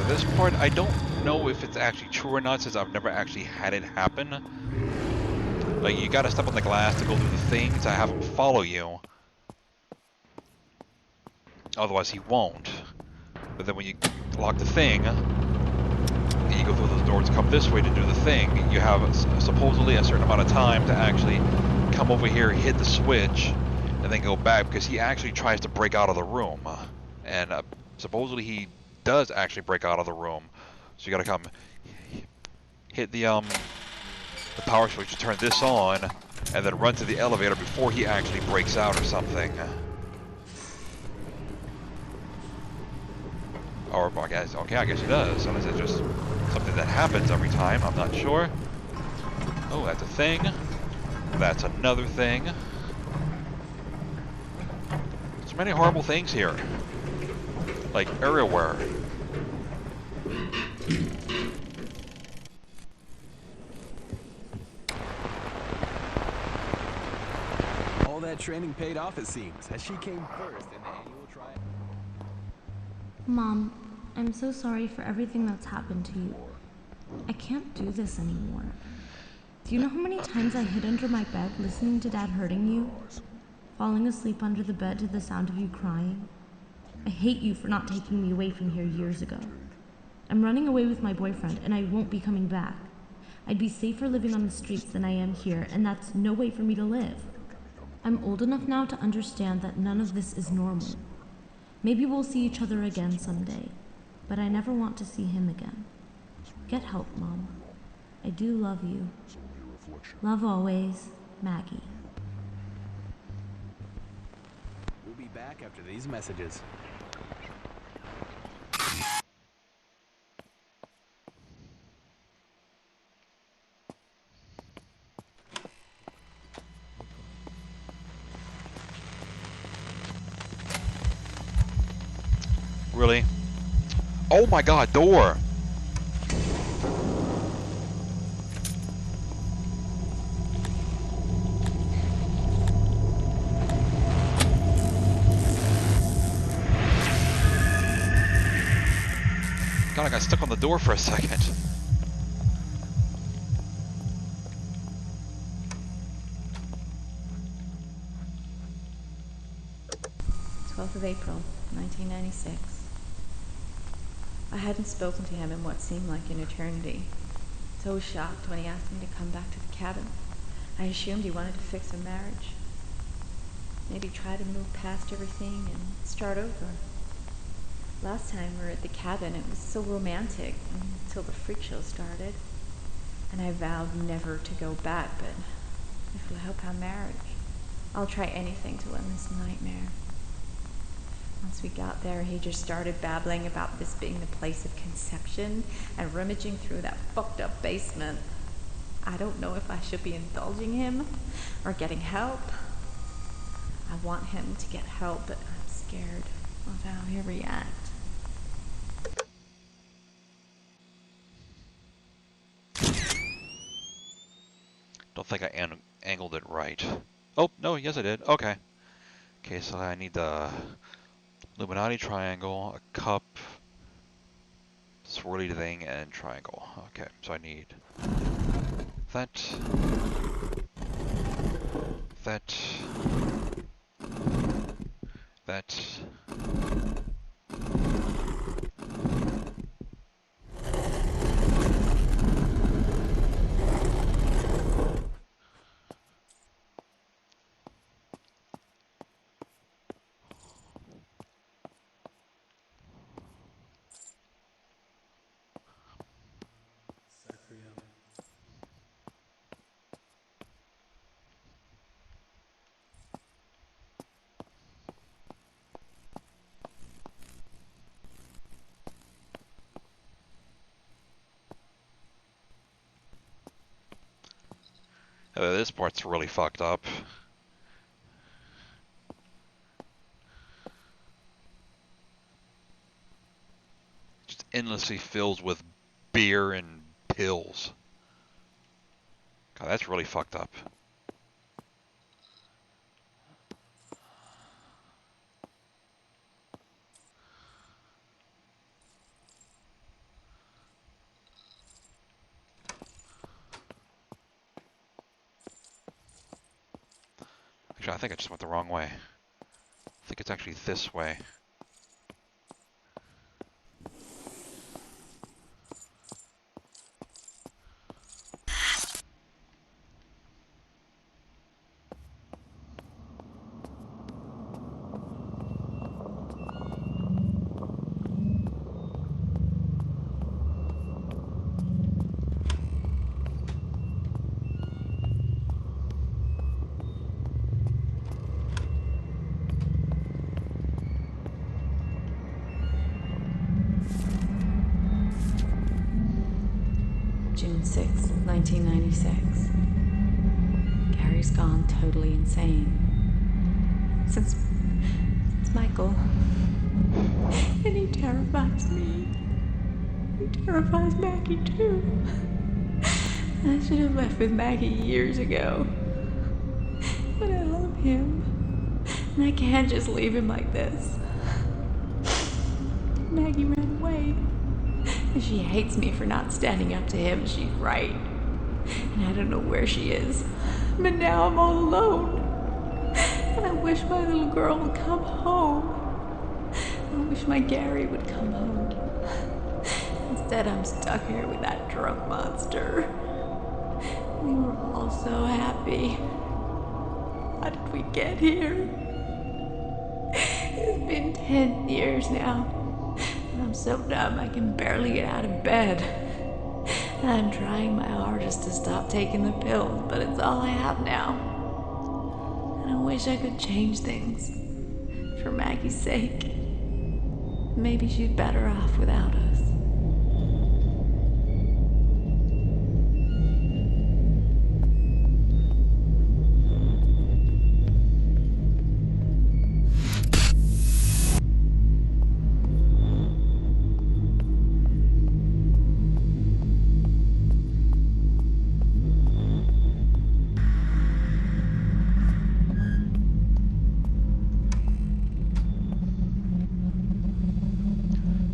This part, I don't know if it's actually true or not, since I've never actually had it happen. Like, you gotta step on the glass to go through the thing to have him follow you. Otherwise, he won't. But then when you lock the thing, and you go through those doors, come this way to do the thing, you have supposedly a certain amount of time to actually come over here, hit the switch, and then go back, because he actually tries to break out of the room. And supposedly he does actually break out of the room. So you gotta come hit the power switch to turn this on, and then run to the elevator before he actually breaks out or something. Or I guess, okay, I guess he does. Unless it's just something that happens every time, I'm not sure. Oh, that's a thing. That's another thing. So many horrible things here. Like, everywhere. All that training paid off, it seems, as she came first in the annual trial. Mom, I'm so sorry for everything that's happened to you. I can't do this anymore. Do you know how many times I hid under my bed listening to Dad hurting you? Falling asleep under the bed to the sound of you crying? I hate you for not taking me away from here years ago. I'm running away with my boyfriend, and I won't be coming back. I'd be safer living on the streets than I am here, and that's no way for me to live. I'm old enough now to understand that none of this is normal. Maybe we'll see each other again someday, but I never want to see him again. Get help, Mom. I do love you. Love always, Maggie. We'll be back after these messages. Really? Oh my god, door! God, I got stuck on the door for a second. 12th of April, 1996. I hadn't spoken to him in what seemed like an eternity. So shocked when he asked me to come back to the cabin. I assumed he wanted to fix a marriage. Maybe try to move past everything and start over. Last time we were at the cabin, it was so romantic until the freak show started. And I vowed never to go back, but if it'll help our marriage, I'll try anything to end this nightmare. Once we got there, he just started babbling about this being the place of conception and rummaging through that fucked up basement. I don't know if I should be indulging him or getting help. I want him to get help, but I'm scared of how he'll react. Don't think I angled it right. Oh, no, yes I did. Okay. Okay, so I need the Illuminati triangle, a cup, swirly thing, and triangle. Okay, so I need that, that, that, this part's really fucked up. Just endlessly filled with beer and pills. God, that's really fucked up. Actually, I think I just went the wrong way. I think it's actually this way. June 6, 1996. Gary's gone totally insane. Since Michael. And he terrifies me. He terrifies Maggie too. I should have left with Maggie years ago. But I love him. And I can't just leave him like this. Maggie ran away. She hates me for not standing up to him. She's right. And I don't know where she is. But now I'm all alone. And I wish my little girl would come home. I wish my Gary would come home. Instead, I'm stuck here with that drunk monster. We were all so happy. How did we get here? It's been 10 years now. And I'm so dumb I can barely get out of bed. And I'm trying my hardest to stop taking the pills, but it's all I have now. And I wish I could change things. For Maggie's sake. Maybe she's better off without us.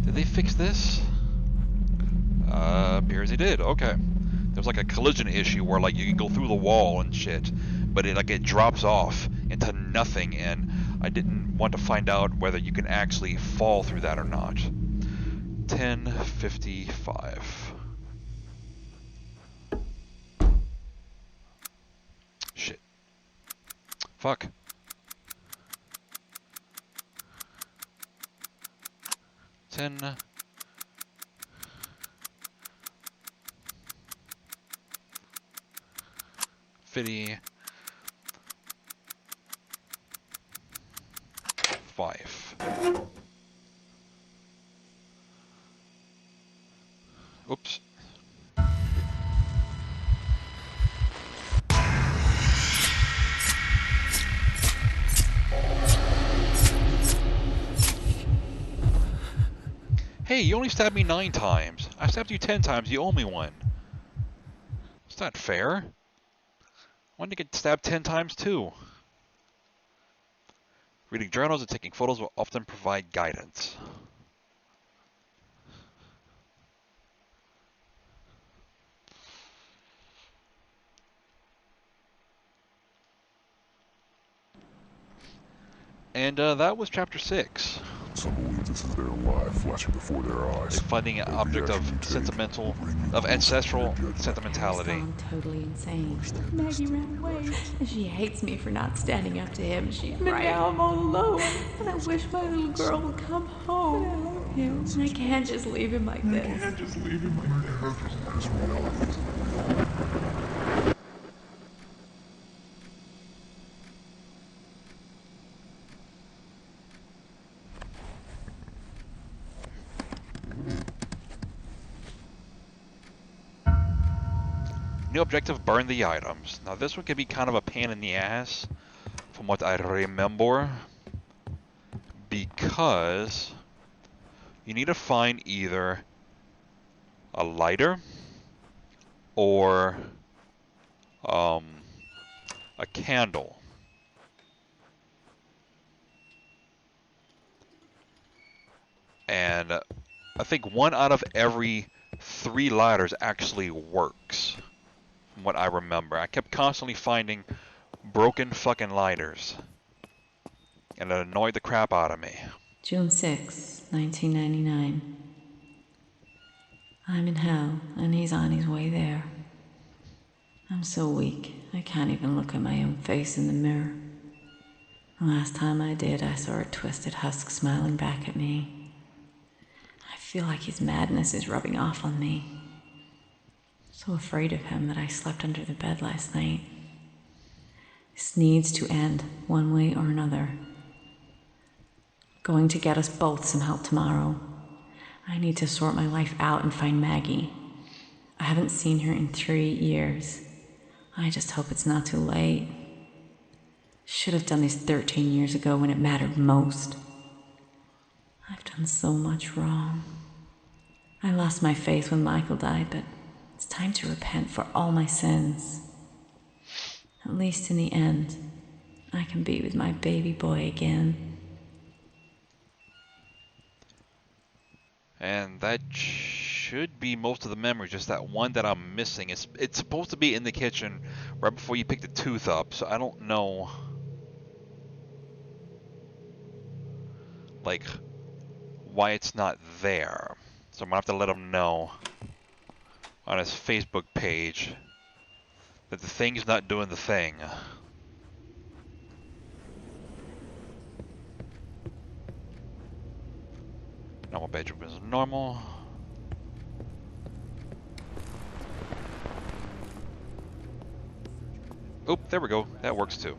Did they fix this? Appears they did. Okay. There's like a collision issue where like you can go through the wall and shit, but it drops off into nothing, and I didn't want to find out whether you can actually fall through that or not. 10:55. Shit. Fuck. Ten. 55. Oops. Hey, you only stabbed me 9 times. I stabbed you 10 times. You owe me one. It's not fair. I wanted to get stabbed 10 times too. Reading journals and taking photos will often provide guidance. And that was chapter 6. Some believe this is their life flashing before their eyes. They're finding an object of ancestral sentimentality. I'm totally insane. Maggie ran away. And she hates me for not standing up to him. She's right. Now I'm all alone. And I wish my little girl would come home. And I love him. And I can't just leave him like this. New objective, burn the items. Now this one can be kind of a pain in the ass, from what I remember, because you need to find either a lighter or a candle. And I think 1 out of every 3 lighters actually works. From what I remember. I kept constantly finding broken fucking lighters. And it annoyed the crap out of me. June 6, 1999. I'm in hell, and he's on his way there. I'm so weak, I can't even look at my own face in the mirror. The last time I did, I saw a twisted husk smiling back at me. I feel like his madness is rubbing off on me. So afraid of him that I slept under the bed last night. This needs to end, one way or another. Going to get us both some help tomorrow. I need to sort my life out and find Maggie. I haven't seen her in 3 years. I just hope it's not too late. Should have done this 13 years ago when it mattered most. I've done so much wrong. I lost my faith when Michael died, but it's time to repent for all my sins. At least in the end, I can be with my baby boy again. And that should be most of the memory, just that one that I'm missing. It's supposed to be in the kitchen right before you pick the tooth up, so I don't know, like, why it's not there. So I'm gonna have to let him know on his Facebook page that the thing's not doing the thing. Normal bedroom is normal. Oop, there we go. That works too.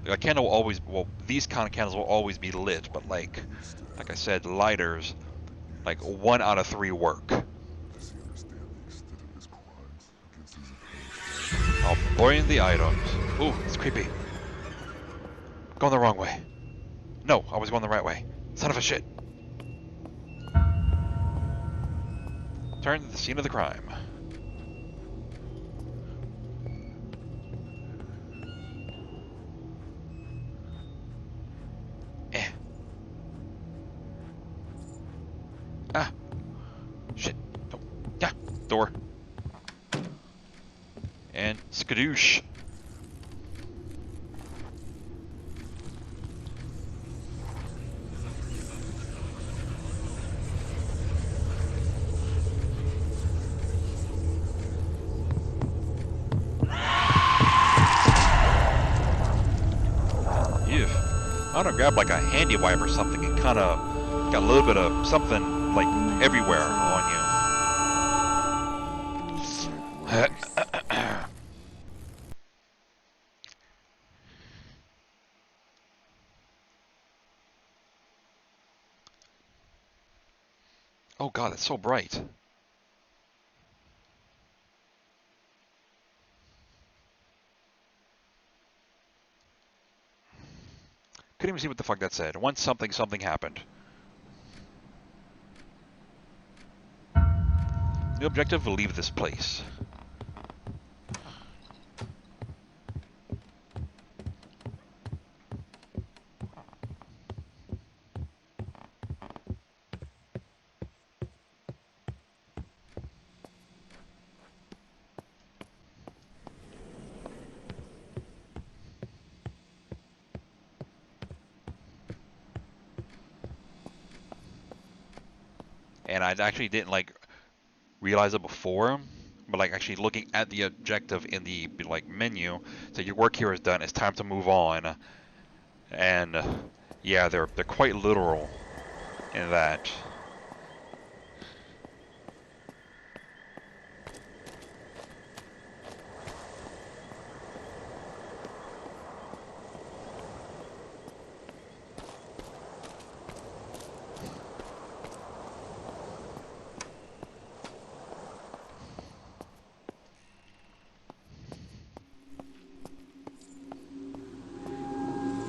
A candle will always, well, these kind of candles will always be lit, but like I said, lighters, like 1 out of 3 work. I'll burn the items. Ooh, it's creepy. Going the wrong way. No, I was going the right way. Son of a shit. Turn to the scene of the crime. Ah. Shit. Oh. Yeah. Door. And skadoosh. I'm gonna grab like a handy wipe or something and kind of got a little bit of something like everywhere on you. Oh god, it's so bright. Couldn't even see what the fuck that said. Once something happened. New objective, leave this place. And I actually didn't like realize it before, but like actually looking at the objective in the like menu, so your work here is done. It's time to move on. And yeah, they're quite literal in that.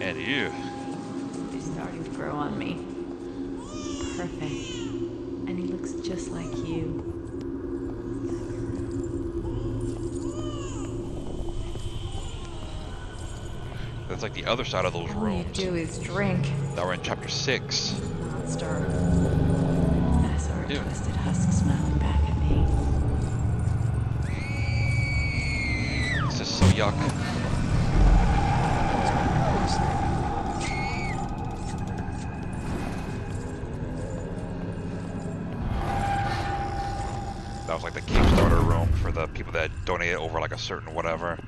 And you. They're starting to grow on me. Perfect. And he looks just like you. That's like the other side of those All you rooms. do is drink. Now we're in chapter 6. Monster. I saw her twisted husk smiling back at me. This is so yuck. That was like the Kickstarter room for the people that donated over like a certain whatever.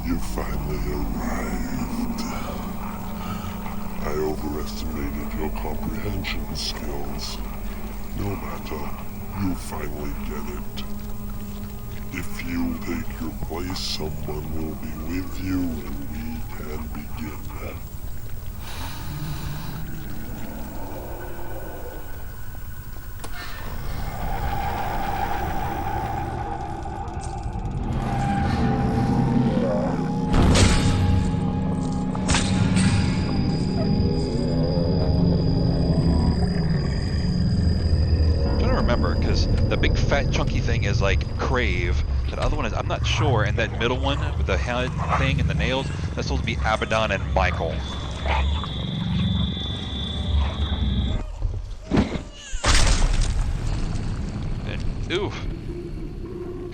You finally arrived. I overestimated your comprehension skills. No matter, you finally get it. If you take your place, someone will be with you and we can begin that. Because the big fat chunky thing is like Crave. That other one is, I'm not sure, and that middle one with the head thing and the nails, that's supposed to be Abaddon and Michael. And oof.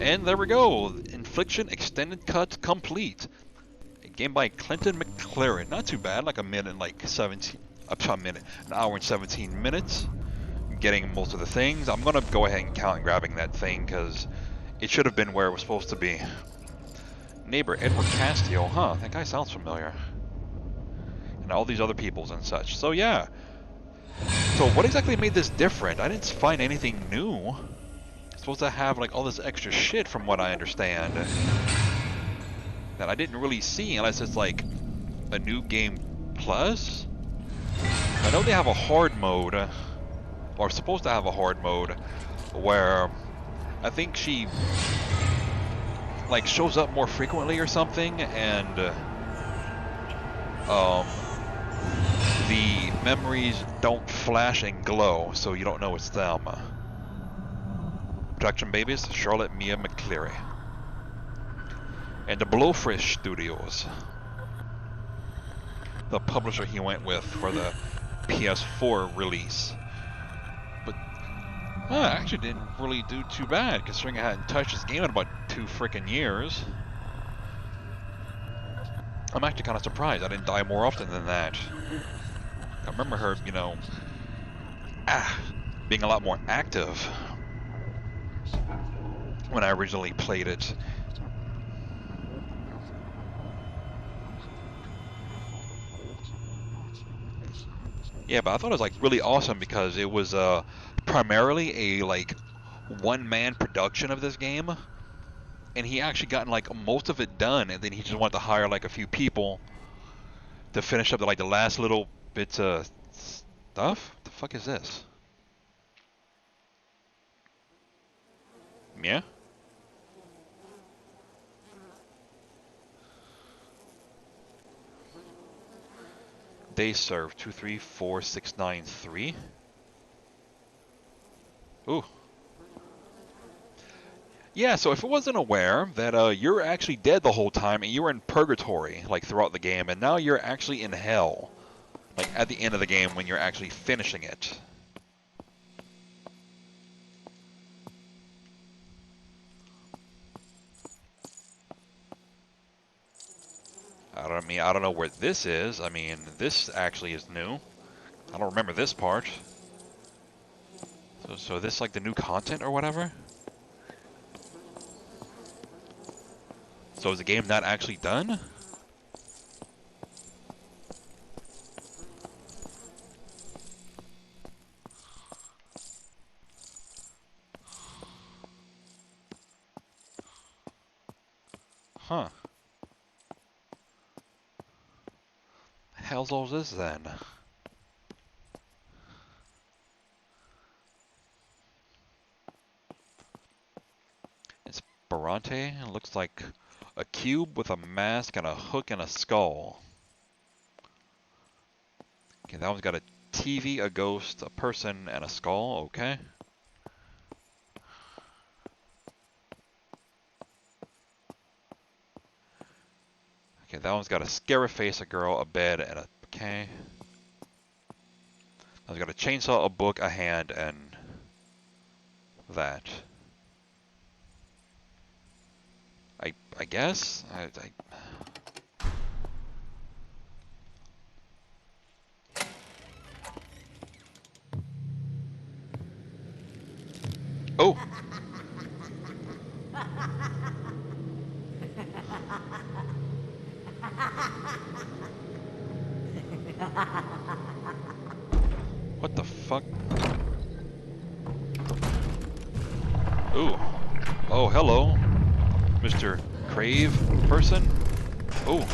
And there we go. Infliction extended cut complete. A game by Clinton McLaren. Not too bad, like a minute and like 17 an hour and 17 minutes. Getting most of the things. I'm gonna go ahead and count and grabbing that thing because it should have been where it was supposed to be. Neighbor Edward Castillo, huh? That guy sounds familiar. And all these other peoples and such. So yeah. So what exactly made this different? I didn't find anything new. It's supposed to have like all this extra shit from what I understand. That I didn't really see unless it's like a new game plus. I know they have a hard mode. Or supposed to have a hard mode where I think she like shows up more frequently or something, and the memories don't flash and glow, so you don't know it's them. Production babies, Charlotte Mia McCleary. And the Blowfish Studios. The publisher he went with for the PS4 release. I actually didn't really do too bad, considering I hadn't touched this game in about 2 freaking years. I'm actually kind of surprised I didn't die more often than that. I remember her, you know, being a lot more active when I originally played it. Yeah, but I thought it was like really awesome because it was primarily a like one-man production of this game, and he actually gotten like most of it done, and then he just wanted to hire like a few people to finish up the last little bits of stuff. What the fuck is this? Yeah. Day served 234693. Ooh. Yeah, so if I wasn't aware that you're actually dead the whole time and you were in purgatory like throughout the game, and now you're actually in hell, like at the end of the game when you're actually finishing it. I don't know where this is. I mean, this actually is new. I don't remember this part. So this like the new content or whatever? So is the game not actually done? Huh. Hell's all this then? Esperante looks like a cube with a mask and a hook and a skull. Okay, that one's got a TV, a ghost, a person, and a skull. Okay. Okay, that one's got a scary face, a girl, a bed, and a... Okay. That one's got a chainsaw, a book, a hand, and... that. I guess? Oh! What the fuck? Ooh. Oh, hello. Mr. Crave person. Oh.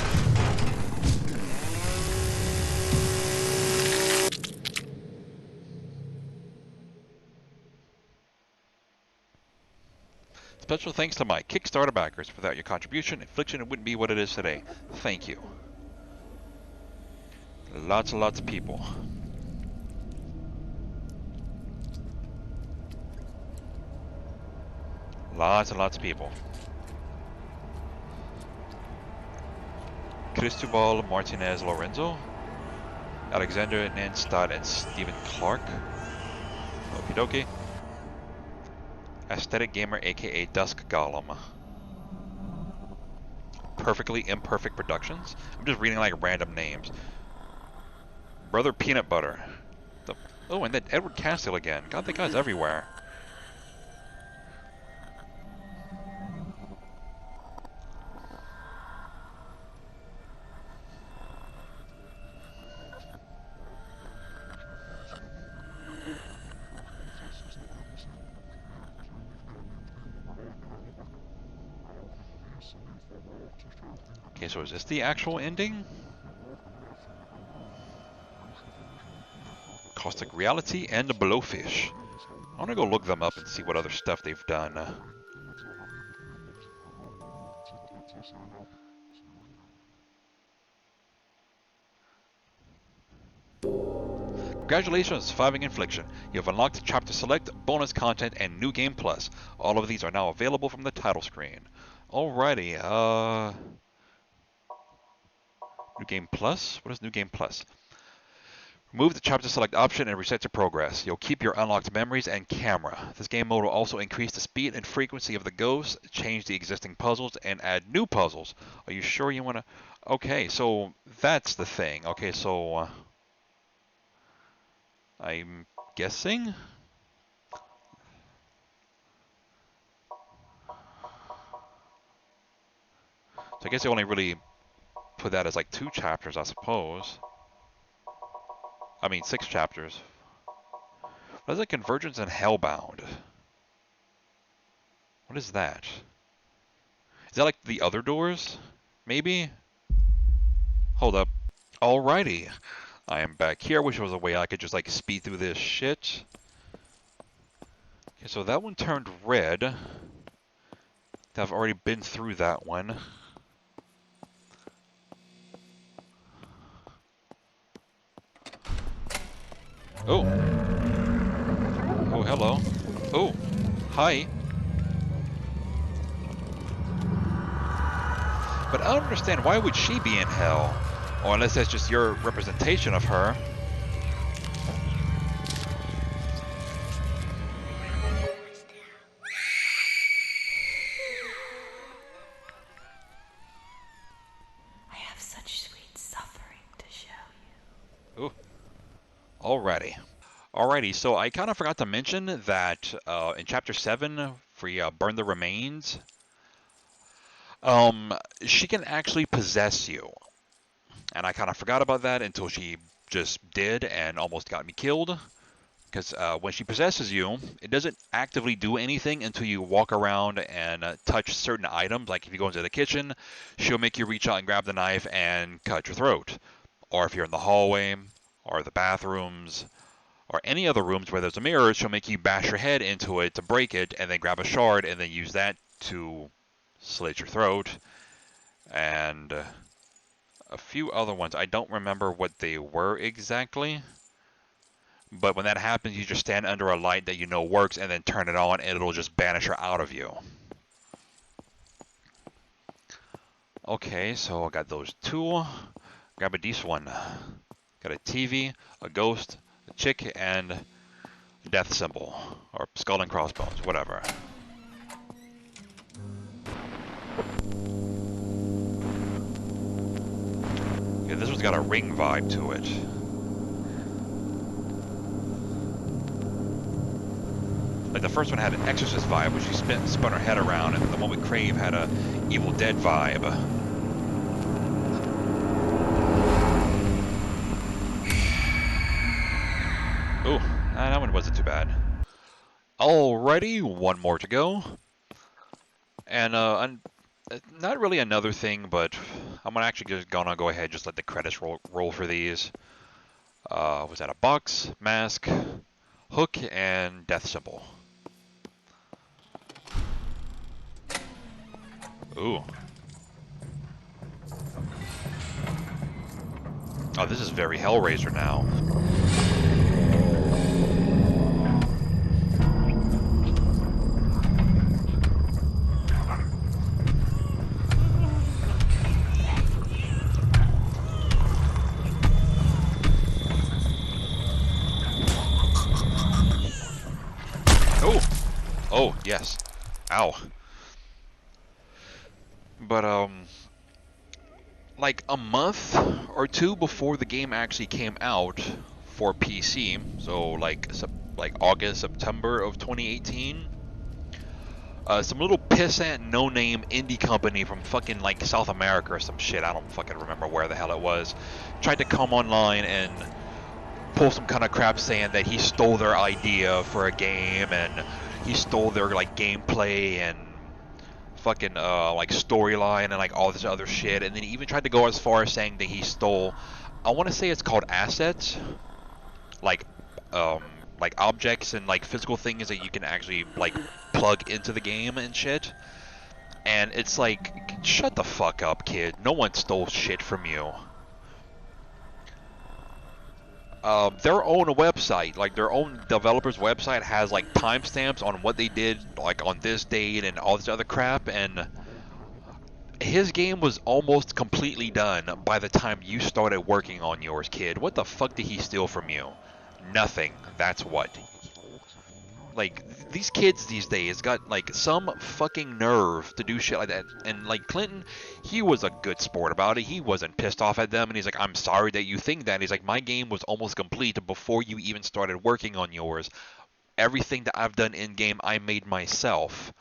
Special thanks to my Kickstarter backers. Without your contribution, Infliction wouldn't be what it is today. Thank you. Lots and lots of people. Lots and lots of people. Cristobal Martinez Lorenzo, Alexander Nanstad and Stephen Clark. Okie dokie. Aesthetic Gamer aka Dusk Golem. Perfectly Imperfect Productions. I'm just reading like random names. Brother Peanut Butter. Oh, and then Edward Castile again. God, that guy's everywhere. Okay, so is this the actual ending? Caustic Reality and the Blowfish. I want to go look them up and see what other stuff they've done. Congratulations on surviving Infliction. You have unlocked Chapter Select, bonus content, and New Game Plus. All of these are now available from the title screen. Alrighty, New Game Plus? What is New Game Plus? Remove the Chapter Select option and reset your progress. You'll keep your unlocked memories and camera. This game mode will also increase the speed and frequency of the ghosts, change the existing puzzles, and add new puzzles. Are you sure you want to... Okay, so that's the thing. Okay, so... I'm guessing? So I guess they only really put that as like 2 chapters, I suppose. I mean, 6 chapters. What is that? Convergence and Hellbound. What is that? Is that like the other doors? Maybe? Hold up. Alrighty. I am back here. I wish there was a way I could just like speed through this shit. Okay, so that one turned red. I've already been through that one. Oh. Oh, hello. Oh. Hi. But I don't understand, why would she be in hell? Or unless that's just your representation of her. I have such sweet suffering to show you. Ooh. Alrighty. Alrighty, so I kind of forgot to mention that in Chapter 7, for Burn the Remains, she can actually possess you. And I kind of forgot about that until she just did and almost got me killed. Because when she possesses you, it doesn't actively do anything until you walk around and touch certain items. Like if you go into the kitchen, she'll make you reach out and grab the knife and cut your throat. Or if you're in the hallway, or the bathrooms, or any other rooms where there's a mirror, she'll make you bash your head into it to break it, and then grab a shard, and then use that to slit your throat. And a few other ones. I don't remember what they were exactly. But when that happens, you just stand under a light that you know works, and then turn it on, and it'll just banish her out of you. Okay, so I got those 2. Grab a decent one. Got a TV, a ghost, a chick, and a death symbol. Or skull and crossbones, whatever. Yeah, this one's got a ring vibe to it. Like the first one had an Exorcist vibe, which she spun her head around, and the one with Crave had a Evil Dead vibe. Ooh, that one wasn't too bad. Alrighty, one more to go. And not really another thing, but I'm actually just gonna go ahead and just let the credits roll for these. Was that a box, mask, hook, and death symbol? Ooh. Oh, this is very Hellraiser now. Oh! Oh, yes. Ow. But, like a month or two before the game actually came out for PC, so like August, September of 2018, some little pissant no-name indie company from fucking like South America or some shit, I don't fucking remember where the hell it was, tried to come online and pull some kind of crap saying that he stole their idea for a game and he stole their like gameplay and fucking like storyline and like all this other shit, and then he even tried to go as far as saying that he stole, I want to say it's called assets, like um like objects and like physical things that you can actually like plug into the game and shit. And it's like, shut the fuck up, kid. No one stole shit from you. Their own website, like their own developer's website, has like timestamps on what they did, like on this date and all this other crap. And his game was almost completely done by the time you started working on yours, kid. What the fuck did he steal from you? Nothing. That's what. Like, these kids these days got, like, some fucking nerve to do shit like that. And, like, Clinton, he was a good sport about it. He wasn't pissed off at them. And he's like, I'm sorry that you think that. He's like, my game was almost complete before you even started working on yours. Everything that I've done in-game, I made myself.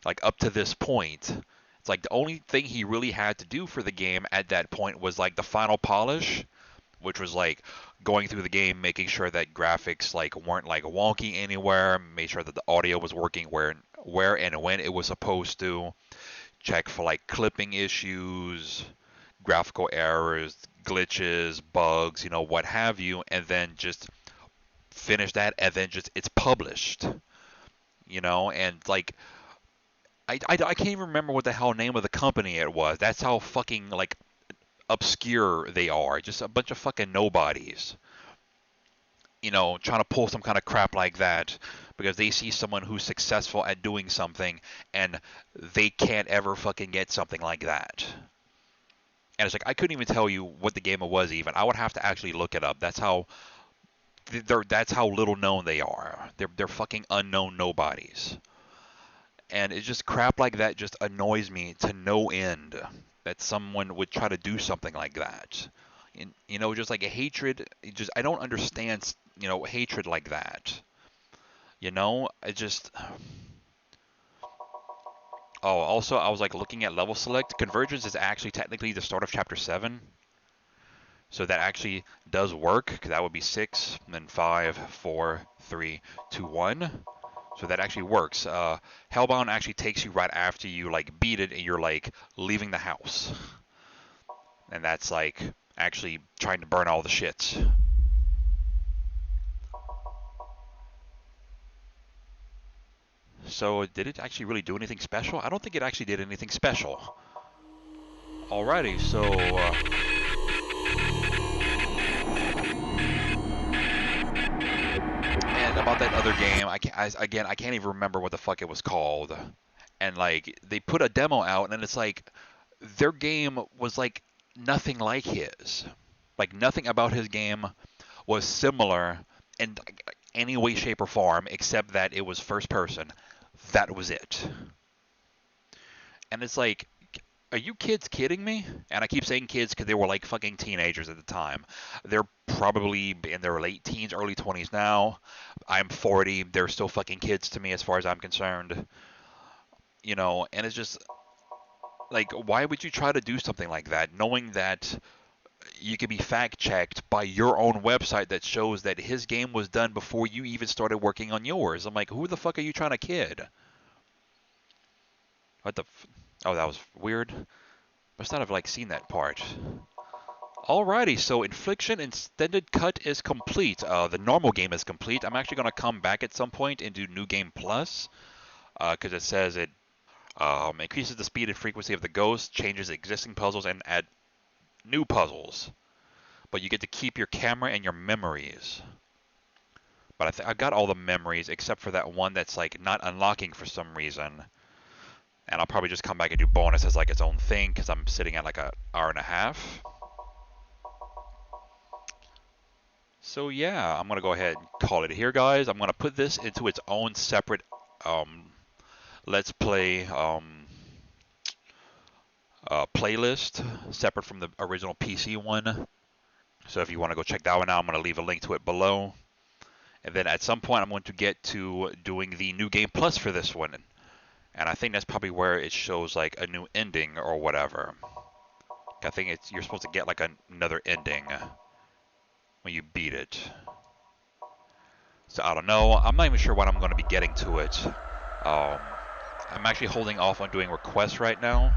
Like, up to this point. It's like the only thing he really had to do for the game at that point was, like, the final polish, which was like going through the game, making sure that graphics like weren't like wonky anywhere, make sure that the audio was working where and when it was supposed to, check for like clipping issues, graphical errors, glitches, bugs, what have you, and then just finish that, and then just it's published, and like I can't even remember what the hell name of the company it was. That's how fucking like obscure they are. Just a bunch of fucking nobodies. Trying to pull some kind of crap like that because they see someone who's successful at doing something and they can't ever fucking get something like that. And it's like, I couldn't even tell you what the game was even. I would have to actually look it up. That's how little known they are. They're fucking unknown nobodies. And it's just crap like that just annoys me to no end, that someone would try to do something like that. And, just like a hatred, I don't understand, hatred like that. I just... Oh, also, I was like looking at level select. Convergence is actually technically the start of chapter 7. So that actually does work, because that would be 6, and then 5, 4, 3, 2, 1. So that actually works. Hellbound actually takes you right after you like beat it and you're like leaving the house. And that's like actually trying to burn all the shit. So did it actually really do anything special? I don't think it actually did anything special. Alrighty, so... And about that other game, I can't even remember what the fuck it was called. And like, they put a demo out and it's like, their game was like nothing like his. Like, nothing about his game was similar in any way, shape, or form, except that it was first person. That was it. And it's like, are you kids kidding me? And I keep saying kids because they were like fucking teenagers at the time. They're probably in their late teens, early 20s now. I'm 40. They're still fucking kids to me as far as I'm concerned. And it's just... Like, why would you try to do something like that, knowing that you can be fact-checked by your own website that shows that his game was done before you even started working on yours? I'm like, who the fuck are you trying to kid? What the... Oh, that was weird. Must not have like seen that part. Alrighty, so Infliction Extended Cut is complete. The normal game is complete. I'm actually gonna come back at some point and do New Game Plus, because it says it increases the speed and frequency of the ghost, changes existing puzzles, and add new puzzles. But you get to keep your camera and your memories. But I got all the memories except for that one that's like not unlocking for some reason. And I'll probably just come back and do bonus as like its own thing because I'm sitting at like an hour and a half. So yeah, I'm gonna go ahead and call it here, guys. I'm gonna put this into its own separate Let's Play playlist, separate from the original PC one. So if you want to go check that one out, I'm gonna leave a link to it below. And then at some point, I'm going to get to doing the New Game Plus for this one. And I think that's probably where it shows like a new ending or whatever. I think you're supposed to get like another ending when you beat it. So I don't know. I'm not even sure when I'm going to be getting to it. I'm actually holding off on doing requests right now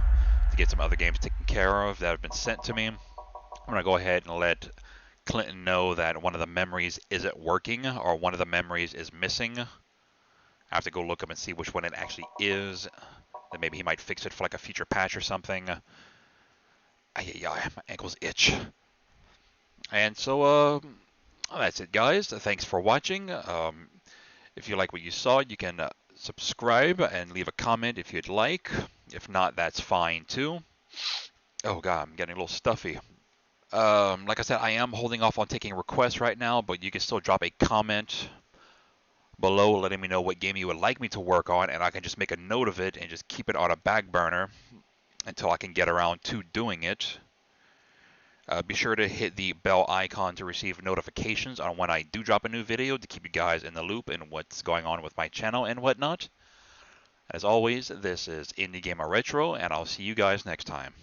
to get some other games taken care of that have been sent to me. I'm going to go ahead and let Clinton know that one of the memories isn't working or one of the memories is missing. I have to go look up and see which one it actually is. Then maybe he might fix it for like a future patch or something. My ankles itch. And so, that's it, guys. Thanks for watching. If you like what you saw, you can subscribe and leave a comment if you'd like. If not, that's fine too. Oh god, I'm getting a little stuffy. Like I said, I am holding off on taking requests right now, but you can still drop a comment below letting me know what game you would like me to work on, and I can just make a note of it and just keep it on a back burner until I can get around to doing it. Be sure to hit the bell icon to receive notifications on when I do drop a new video to keep you guys in the loop and what's going on with my channel and whatnot. As always, this is Indiegamerretro, and I'll see you guys next time.